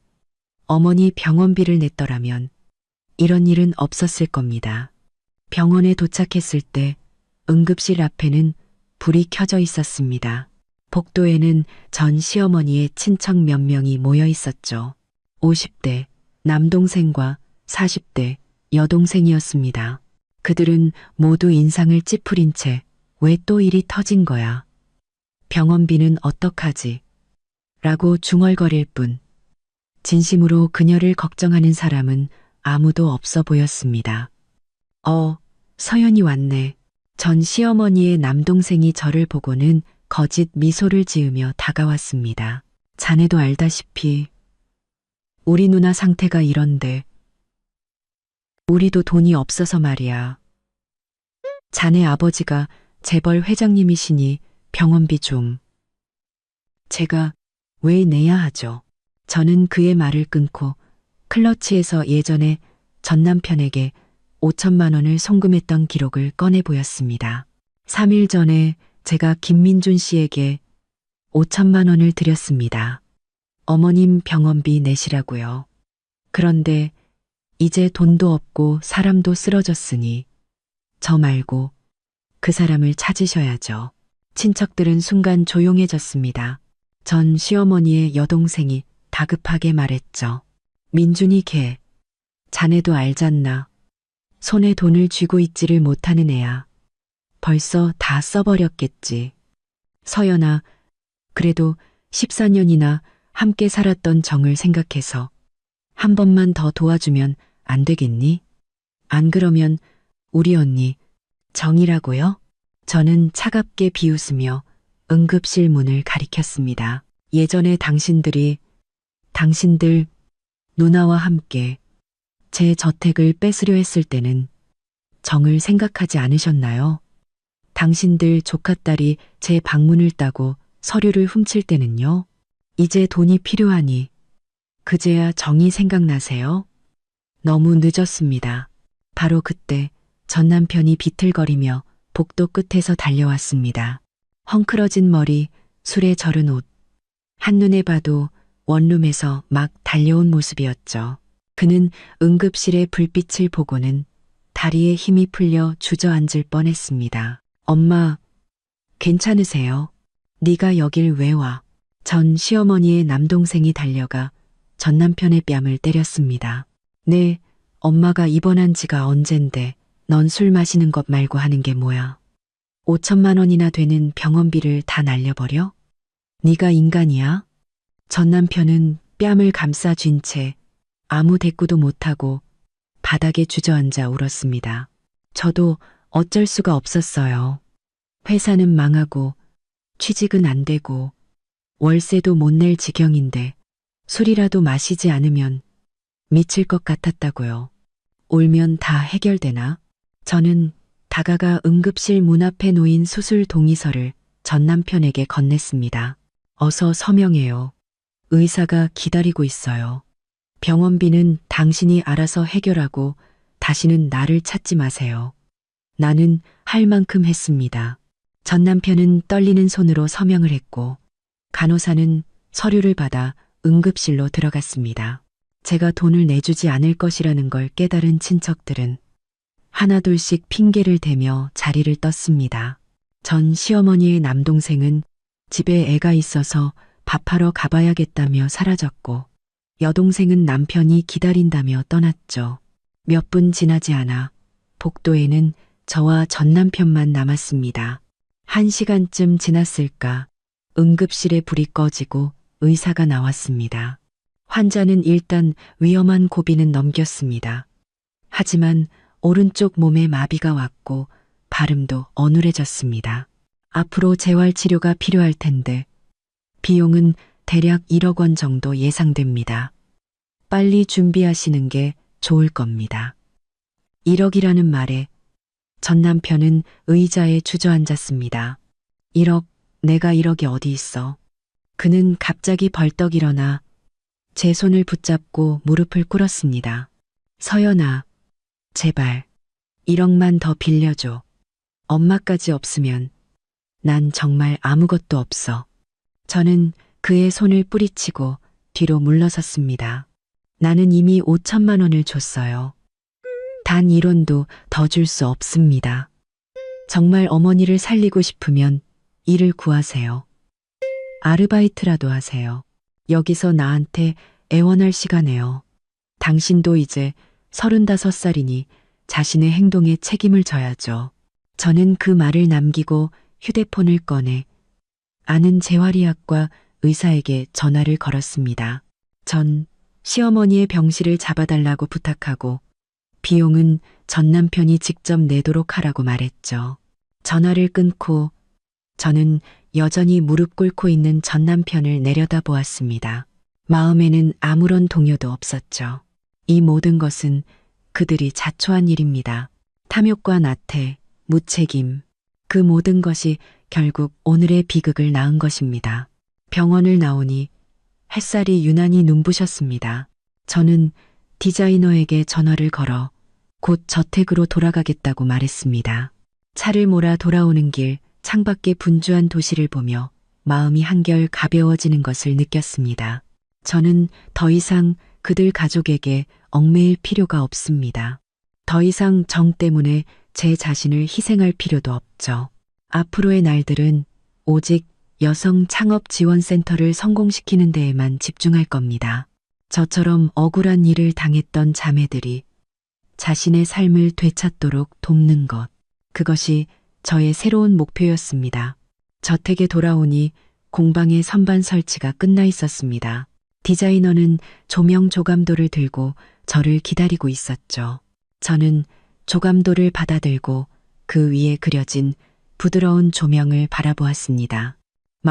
어머니 병원비를 냈더라면 이런 일은 없었을 겁니다. 병원에 도착했을 때 응급실 앞에는 불이 켜져 있었습니다. 복도에는 전 시어머니의 친척 몇 명이 모여 있었죠. 50대 남동생과 40대 여동생이었습니다. 그들은 모두 인상을 찌푸린 채 왜 또 일이 터진 거야? 병원비는 어떡하지? 라고 중얼거릴 뿐 진심으로 그녀를 걱정하는 사람은 아무도 없어 보였습니다. 서연이 왔네. 전 시어머니의 남동생이 저를 보고는 거짓 미소를 지으며 다가왔습니다. 자네도 알다시피 우리 누나 상태가 이런데 우리도 돈이 없어서 말이야. 자네 아버지가 재벌 회장님이시니 병원비 좀. 제가 왜 내야 하죠? 저는 그의 말을 끊고 클러치에서 예전에 전 남편에게 5천만 원을 송금했던 기록을 꺼내 보였습니다. 3일 전에 제가 김민준 씨에게 5천만 원을 드렸습니다. 어머님 병원비 내시라고요. 그런데 이제 돈도 없고 사람도 쓰러졌으니 저 말고 그 사람을 찾으셔야죠. 친척들은 순간 조용해졌습니다. 전 시어머니의 여동생이 다급하게 말했죠. 민준이 걔, 자네도 알잖나. 손에 돈을 쥐고 있지를 못하는 애야. 벌써 다 써버렸겠지. 서연아, 그래도 14년이나 함께 살았던 정을 생각해서 한 번만 더 도와주면 안 되겠니? 안 그러면 우리 언니 정이라고요? 저는 차갑게 비웃으며 응급실 문을 가리켰습니다. 예전에 당신들 누나와 함께 제 저택을 뺏으려 했을 때는 정을 생각하지 않으셨나요? 당신들 조카딸이 제 방문을 따고 서류를 훔칠 때는요? 이제 돈이 필요하니 그제야 정이 생각나세요? 너무 늦었습니다. 바로 그때 전 남편이 비틀거리며 복도 끝에서 달려왔습니다. 헝클어진 머리, 술에 절은 옷. 한눈에 봐도 원룸에서 막 달려온 모습이었죠. 그는 응급실의 불빛을 보고는 다리에 힘이 풀려 주저앉을 뻔했습니다. 엄마, 괜찮으세요? 네가 여길 왜 와? 전 시어머니의 남동생이 달려가 전 남편의 뺨을 때렸습니다. 네, 엄마가 입원한 지가 언젠데 넌 술 마시는 것 말고 하는 게 뭐야? 5천만 원이나 되는 병원비를 다 날려버려? 네가 인간이야? 전 남편은 뺨을 감싸 쥔 채 아무 대꾸도 못하고 바닥에 주저앉아 울었습니다. 저도 어쩔 수가 없었어요. 회사는 망하고 취직은 안 되고 월세도 못 낼 지경인데 술이라도 마시지 않으면 미칠 것 같았다고요. 울면 다 해결되나? 저는 다가가 응급실 문 앞에 놓인 수술 동의서를 전 남편에게 건넸습니다. 어서 서명해요. 의사가 기다리고 있어요. 병원비는 당신이 알아서 해결하고 다시는 나를 찾지 마세요. 나는 할 만큼 했습니다. 전 남편은 떨리는 손으로 서명을 했고 간호사는 서류를 받아 응급실로 들어갔습니다. 제가 돈을 내주지 않을 것이라는 걸 깨달은 친척들은 하나둘씩 핑계를 대며 자리를 떴습니다. 전 시어머니의 남동생은 집에 애가 있어서 밥하러 가봐야겠다며 사라졌고 여동생은 남편이 기다린다며 떠났죠. 몇 분 지나지 않아 복도에는 저와 전 남편만 남았습니다. 1시간쯤 지났을까 응급실에 불이 꺼지고 의사가 나왔습니다. 환자는 일단 위험한 고비는 넘겼습니다. 하지만 오른쪽 몸에 마비가 왔고 발음도 어눌해졌습니다. 앞으로 재활치료가 필요할 텐데 비용은 대략 1억 원 정도 예상됩니다. 빨리 준비하시는 게 좋을 겁니다. 1억이라는 말에 전 남편은 의자에 주저앉았습니다. 1억, 내가 1억이 어디 있어. 그는 갑자기 벌떡 일어나 제 손을 붙잡고 무릎을 꿇었습니다. 서연아, 제발 1억만 더 빌려줘. 엄마까지 없으면 난 정말 아무것도 없어. 저는 그의 손을 뿌리치고 뒤로 물러섰습니다. 나는 이미 5천만 원을 줬어요. 단 1원도 더 줄 수 없습니다. 정말 어머니를 살리고 싶으면 일을 구하세요. 아르바이트라도 하세요. 여기서 나한테 애원할 시간에요. 당신도 이제 35살이니 자신의 행동에 책임을 져야죠. 저는 그 말을 남기고 휴대폰을 꺼내 아는 재활의학과 의사에게 전화를 걸었습니다. 전 시어머니의 병실을 잡아달라고 부탁하고 비용은 전 남편이 직접 내도록 하라고 말했죠. 전화를 끊고 저는 여전히 무릎 꿇고 있는 전 남편을 내려다보았습니다. 마음에는 아무런 동요도 없었죠. 이 모든 것은 그들이 자초한 일입니다. 탐욕과 나태, 무책임, 그 모든 것이 결국 오늘의 비극을 낳은 것입니다. 병원을 나오니 햇살이 유난히 눈부셨습니다. 저는 디자이너에게 전화를 걸어 곧 저택으로 돌아가겠다고 말했습니다. 차를 몰아 돌아오는 길 창밖에 분주한 도시를 보며 마음이 한결 가벼워지는 것을 느꼈습니다. 저는 더 이상 그들 가족에게 얽매일 필요가 없습니다. 더 이상 정 때문에 제 자신을 희생할 필요도 없죠. 앞으로의 날들은 오직 여성 창업 지원센터를 성공시키는 데에만 집중할 겁니다. 저처럼 억울한 일을 당했던 자매들이 자신의 삶을 되찾도록 돕는 것. 그것이 저의 새로운 목표였습니다. 저택에 돌아오니 공방의 선반 설치가 끝나 있었습니다. 디자이너는 조명 조감도를 들고 저를 기다리고 있었죠. 저는 조감도를 받아들고 그 위에 그려진 부드러운 조명을 바라보았습니다.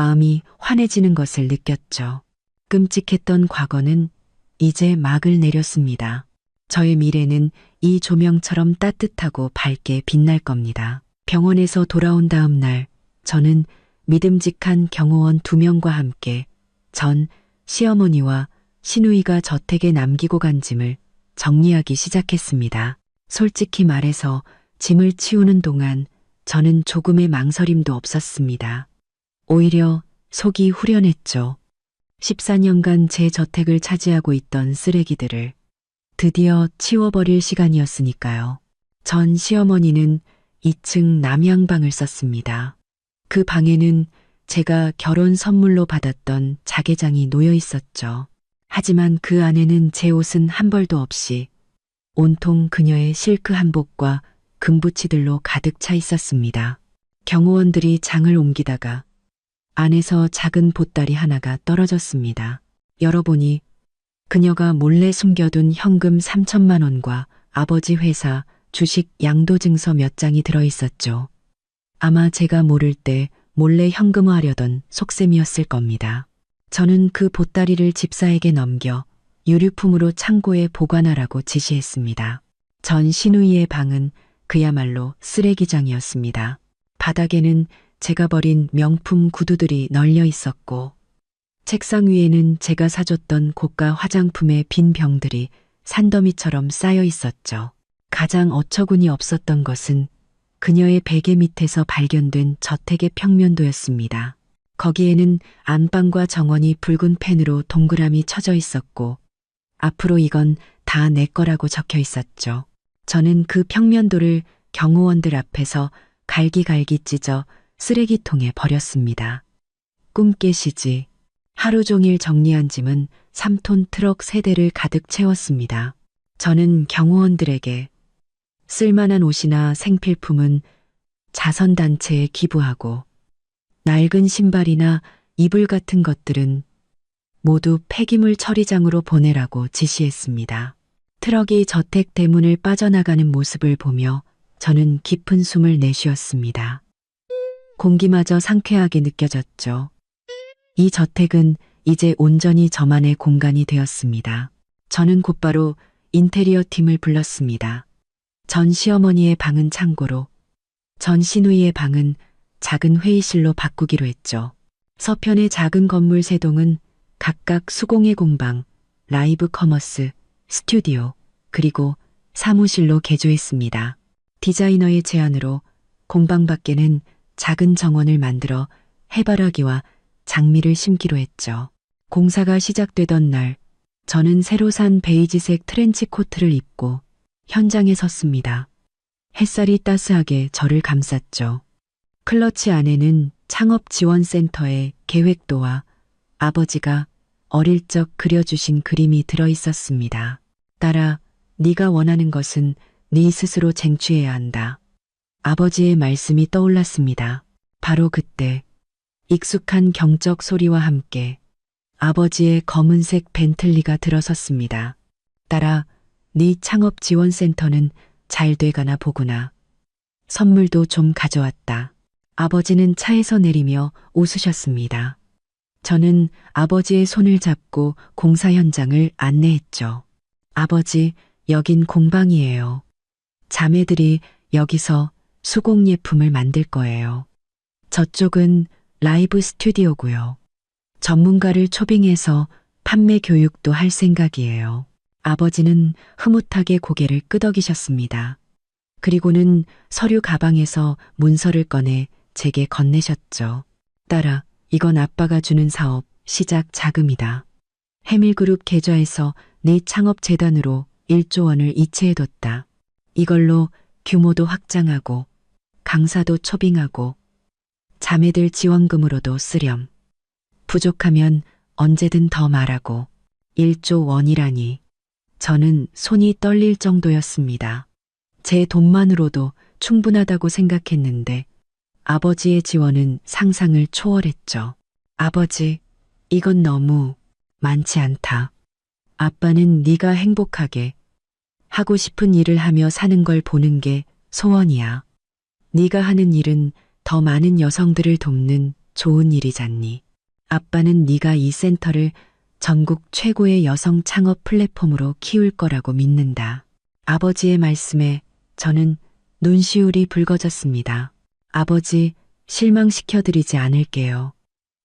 마음이 환해지는 것을 느꼈죠. 끔찍했던 과거는 이제 막을 내렸습니다. 저의 미래는 이 조명처럼 따뜻하고 밝게 빛날 겁니다. 병원에서 돌아온 다음 날, 저는 믿음직한 경호원 2명과 함께 전 시어머니와 시누이가 저택에 남기고 간 짐을 정리하기 시작했습니다. 솔직히 말해서 짐을 치우는 동안 저는 조금의 망설임도 없었습니다. 오히려 속이 후련했죠. 14년간 제 저택을 차지하고 있던 쓰레기들을 드디어 치워버릴 시간이었으니까요. 전 시어머니는 2층 남향방을 썼습니다. 그 방에는 제가 결혼 선물로 받았던 자개장이 놓여 있었죠. 하지만 그 안에는 제 옷은 한 벌도 없이 온통 그녀의 실크 한복과 금부치들로 가득 차 있었습니다. 경호원들이 장을 옮기다가 안에서 작은 보따리 하나가 떨어졌습니다. 열어보니 그녀가 몰래 숨겨둔 현금 3천만 원과 아버지 회사 주식 양도증서 몇 장이 들어있었죠. 아마 제가 모를 때 몰래 현금화하려던 속셈이었을 겁니다. 저는 그 보따리를 집사에게 넘겨 유류품으로 창고에 보관하라고 지시했습니다. 전 시누이의 방은 그야말로 쓰레기장이었습니다. 바닥에는 제가 버린 명품 구두들이 널려 있었고, 책상 위에는 제가 사줬던 고가 화장품의 빈 병들이 산더미처럼 쌓여 있었죠. 가장 어처구니 없었던 것은 그녀의 베개 밑에서 발견된 저택의 평면도였습니다. 거기에는 안방과 정원이 붉은 펜으로 동그라미 쳐져 있었고, 앞으로 이건 다 내 거라고 적혀 있었죠. 저는 그 평면도를 경호원들 앞에서 갈기갈기 찢어 쓰레기통에 버렸습니다. 꿈 깨시지. 하루 종일 정리한 짐은 3톤 트럭 3대를 가득 채웠습니다. 저는 경호원들에게 쓸만한 옷이나 생필품은 자선단체에 기부하고, 낡은 신발이나 이불 같은 것들은 모두 폐기물 처리장으로 보내라고 지시했습니다. 트럭이 저택 대문을 빠져나가는 모습을 보며 저는 깊은 숨을 내쉬었습니다. 공기마저 상쾌하게 느껴졌죠. 이 저택은 이제 온전히 저만의 공간이 되었습니다. 저는 곧바로 인테리어 팀을 불렀습니다. 전 시어머니의 방은 창고로, 전 시누이의 방은 작은 회의실로 바꾸기로 했죠. 서편의 작은 건물 3동은 각각 수공예 공방, 라이브 커머스, 스튜디오, 그리고 사무실로 개조했습니다. 디자이너의 제안으로 공방 밖에는 작은 정원을 만들어 해바라기와 장미를 심기로 했죠. 공사가 시작되던 날, 저는 새로 산 베이지색 트렌치 코트를 입고 현장에 섰습니다. 햇살이 따스하게 저를 감쌌죠. 클러치 안에는 창업지원센터의 계획도와 아버지가 어릴 적 그려주신 그림이 들어있었습니다. 딸아, 네가 원하는 것은 네 스스로 쟁취해야 한다. 아버지의 말씀이 떠올랐습니다. 바로 그때 익숙한 경적 소리와 함께 아버지의 검은색 벤틀리가 들어섰습니다. 딸아, 네 창업지원센터는 잘 돼가나 보구나. 선물도 좀 가져왔다. 아버지는 차에서 내리며 웃으셨습니다. 저는 아버지의 손을 잡고 공사 현장을 안내했죠. 아버지, 여긴 공방이에요. 자매들이 여기서 수공예품을 만들 거예요. 저쪽은 라이브 스튜디오고요. 전문가를 초빙해서 판매 교육도 할 생각이에요. 아버지는 흐뭇하게 고개를 끄덕이셨습니다. 그리고는 서류 가방에서 문서를 꺼내 제게 건네셨죠. 딸아, 이건 아빠가 주는 사업 시작 자금이다. 해밀그룹 계좌에서 네 창업재단으로 1조 원을 이체해뒀다. 이걸로 규모도 확장하고 강사도 초빙하고 자매들 지원금으로도 쓰렴. 부족하면 언제든 더 말하고. 1조 원이라니. 저는 손이 떨릴 정도였습니다. 제 돈만으로도 충분하다고 생각했는데 아버지의 지원은 상상을 초월했죠. 아버지, 이건 너무 많지 않다. 아빠는 네가 행복하게 하고 싶은 일을 하며 사는 걸 보는 게 소원이야. 네가 하는 일은 더 많은 여성들을 돕는 좋은 일이잖니. 아빠는 네가 이 센터를 전국 최고의 여성 창업 플랫폼으로 키울 거라고 믿는다. 아버지의 말씀에 저는 눈시울이 붉어졌습니다. 아버지, 실망시켜드리지 않을게요.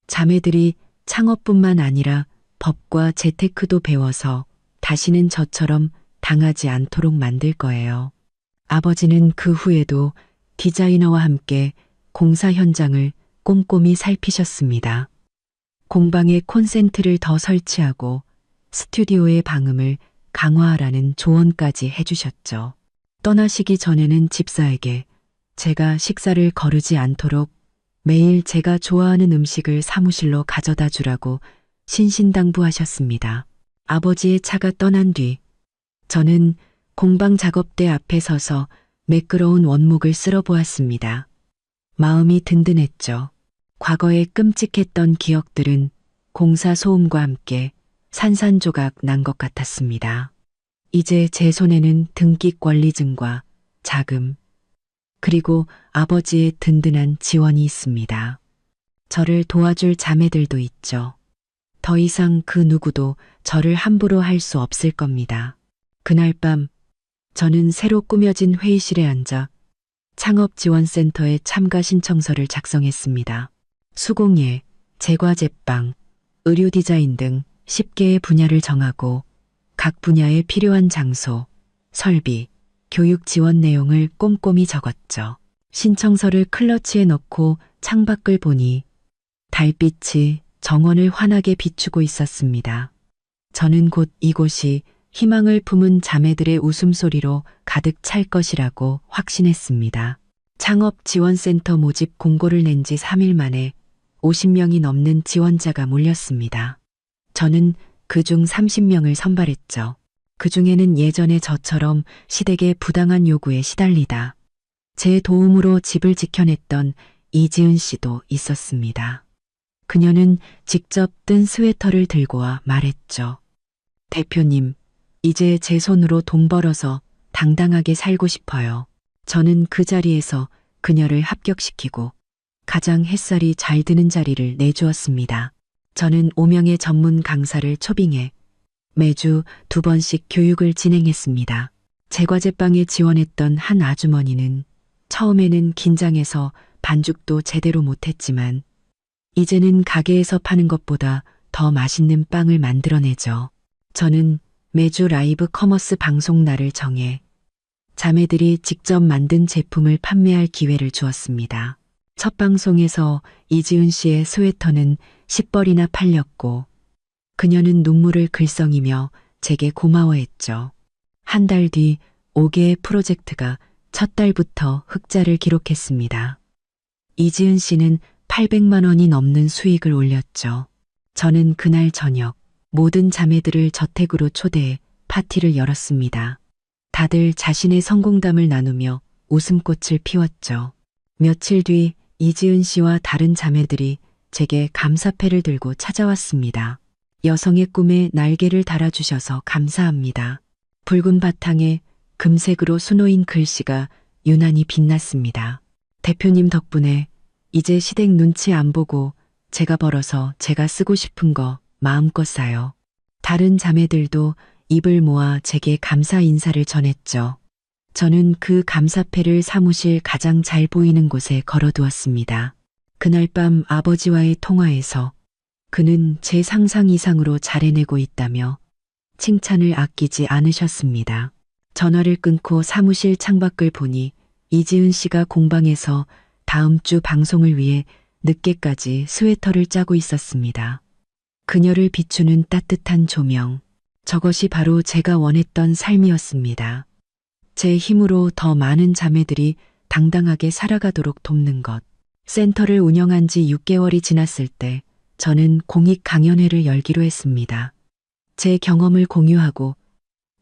자매들이 창업뿐만 아니라 법과 재테크도 배워서 다시는 저처럼 당하지 않도록 만들 거예요. 아버지는 그 후에도 디자이너와 함께 공사 현장을 꼼꼼히 살피셨습니다. 공방에 콘센트를 더 설치하고 스튜디오의 방음을 강화하라는 조언까지 해주셨죠. 떠나시기 전에는 집사에게 제가 식사를 거르지 않도록 매일 제가 좋아하는 음식을 사무실로 가져다 주라고 신신당부하셨습니다. 아버지의 차가 떠난 뒤 저는 공방 작업대 앞에 서서 매끄러운 원목을 쓸어보았습니다. 마음이 든든했죠. 과거에 끔찍했던 기억들은 공사 소음과 함께 산산조각 난 것 같았습니다. 이제 제 손에는 등기 권리증과 자금, 그리고 아버지의 든든한 지원이 있습니다. 저를 도와줄 자매들도 있죠. 더 이상 그 누구도 저를 함부로 할 수 없을 겁니다. 그날 밤 저는 새로 꾸며진 회의실에 앉아 창업지원센터에 참가 신청서를 작성했습니다. 수공예, 제과제빵, 의류 디자인 등 10개의 분야를 정하고 각 분야에 필요한 장소, 설비, 교육 지원 내용을 꼼꼼히 적었죠. 신청서를 클러치에 넣고 창밖을 보니 달빛이 정원을 환하게 비추고 있었습니다. 저는 곧 이곳이 희망을 품은 자매들의 웃음소리로 가득 찰 것이라고 확신했습니다. 창업지원센터 모집 공고를 낸 지 3일 만에 50명이 넘는 지원자가 몰렸습니다. 저는 그중 30명을 선발했죠. 그중에는 예전에 저처럼 시댁의 부당한 요구에 시달리다 제 도움으로 집을 지켜냈던 이지은 씨도 있었습니다. 그녀는 직접 뜬 스웨터를 들고 와 말했죠. 대표님, 이제 제 손으로 돈 벌어서 당당하게 살고 싶어요. 저는 그 자리에서 그녀를 합격시키고 가장 햇살이 잘 드는 자리를 내주었습니다. 저는 5명의 전문 강사를 초빙해 매주 2번씩 교육을 진행했습니다. 제과제빵에 지원했던 한 아주머니는 처음에는 긴장해서 반죽도 제대로 못했지만 이제는 가게에서 파는 것보다 더 맛있는 빵을 만들어내죠. 저는 매주 라이브 커머스 방송 날을 정해 자매들이 직접 만든 제품을 판매할 기회를 주었습니다. 첫 방송에서 이지은 씨의 스웨터는 10벌이나 팔렸고 그녀는 눈물을 글썽이며 제게 고마워했죠. 한 달 뒤 5개의 프로젝트가 첫 달부터 흑자를 기록했습니다. 이지은 씨는 800만 원이 넘는 수익을 올렸죠. 저는 그날 저녁 모든 자매들을 저택으로 초대해 파티를 열었습니다. 다들 자신의 성공담을 나누며 웃음꽃을 피웠죠. 며칠 뒤 이지은 씨와 다른 자매들이 제게 감사패를 들고 찾아왔습니다. 여성의 꿈에 날개를 달아주셔서 감사합니다. 붉은 바탕에 금색으로 수놓인 글씨가 유난히 빛났습니다. 대표님 덕분에 이제 시댁 눈치 안 보고 제가 벌어서 제가 쓰고 싶은 거 마음껏 사요. 다른 자매들도 입을 모아 제게 감사 인사를 전했죠. 저는 그 감사패를 사무실 가장 잘 보이는 곳에 걸어두었습니다. 그날 밤 아버지와의 통화에서 그는 제 상상 이상으로 잘해내고 있다며 칭찬을 아끼지 않으셨습니다. 전화를 끊고 사무실 창밖을 보니 이지은 씨가 공방에서 다음 주 방송을 위해 늦게까지 스웨터를 짜고 있었습니다. 그녀를 비추는 따뜻한 조명. 저것이 바로 제가 원했던 삶이었습니다. 제 힘으로 더 많은 자매들이 당당하게 살아가도록 돕는 것. 센터를 운영한 지 6개월이 지났을 때 저는 공익 강연회를 열기로 했습니다. 제 경험을 공유하고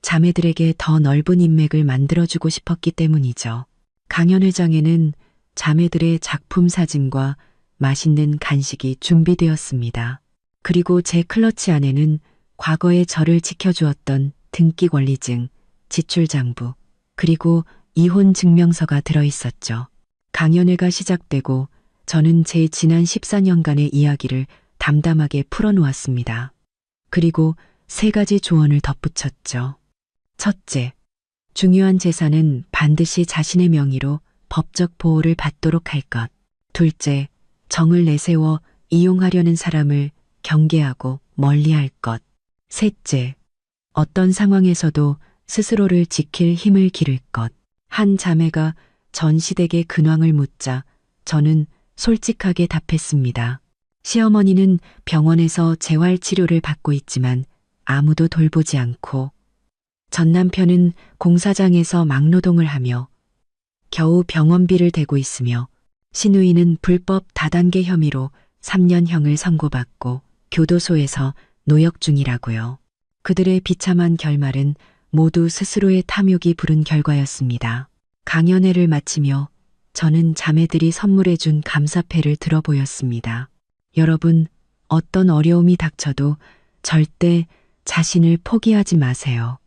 자매들에게 더 넓은 인맥을 만들어주고 싶었기 때문이죠. 강연회장에는 자매들의 작품 사진과 맛있는 간식이 준비되었습니다. 그리고 제 클러치 안에는 과거에 저를 지켜주었던 등기 권리증, 지출장부, 그리고 이혼 증명서가 들어있었죠. 강연회가 시작되고 저는 제 지난 14년간의 이야기를 담담하게 풀어놓았습니다. 그리고 3가지 조언을 덧붙였죠. 첫째, 중요한 재산은 반드시 자신의 명의로 법적 보호를 받도록 할 것. 둘째, 정을 내세워 이용하려는 사람을 경계하고 멀리할 것. 셋째, 어떤 상황에서도 스스로를 지킬 힘을 기를 것. 한 자매가 전 시댁의 근황을 묻자 저는 솔직하게 답했습니다. 시어머니는 병원에서 재활 치료를 받고 있지만 아무도 돌보지 않고, 전 남편은 공사장에서 막노동을 하며 겨우 병원비를 대고 있으며, 시누이는 불법 다단계 혐의로 3년형을 선고받고 교도소에서 노역 중이라고요. 그들의 비참한 결말은 모두 스스로의 탐욕이 부른 결과였습니다. 강연회를 마치며 저는 자매들이 선물해준 감사패를 들어보였습니다. 여러분, 어떤 어려움이 닥쳐도 절대 자신을 포기하지 마세요.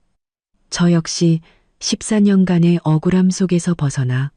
저 역시 14년간의 억울함 속에서 벗어나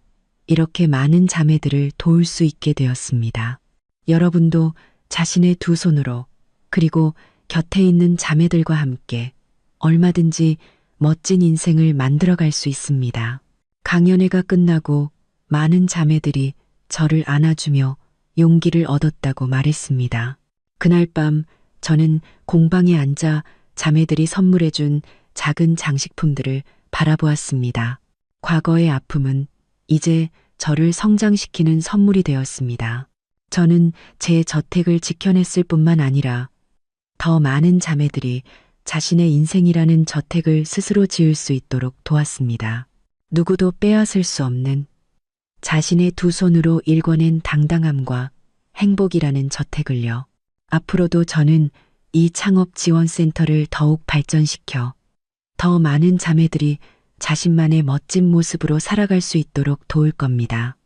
이렇게 많은 자매들을 도울 수 있게 되었습니다. 여러분도 자신의 두 손으로, 그리고 곁에 있는 자매들과 함께 얼마든지 멋진 인생을 만들어갈 수 있습니다. 강연회가 끝나고 많은 자매들이 저를 안아주며 용기를 얻었다고 말했습니다. 그날 밤 저는 공방에 앉아 자매들이 선물해준 작은 장식품들을 바라보았습니다. 과거의 아픔은 이제 저를 성장시키는 선물이 되었습니다. 저는 제 저택을 지켜냈을 뿐만 아니라 더 많은 자매들이 자신의 인생이라는 저택을 스스로 지을 수 있도록 도왔습니다. 누구도 빼앗을 수 없는, 자신의 두 손으로 일궈낸 당당함과 행복이라는 저택을요. 앞으로도 저는 이 창업 지원센터를 더욱 발전시켜 더 많은 자매들이 자신만의 멋진 모습으로 살아갈 수 있도록 도울 겁니다.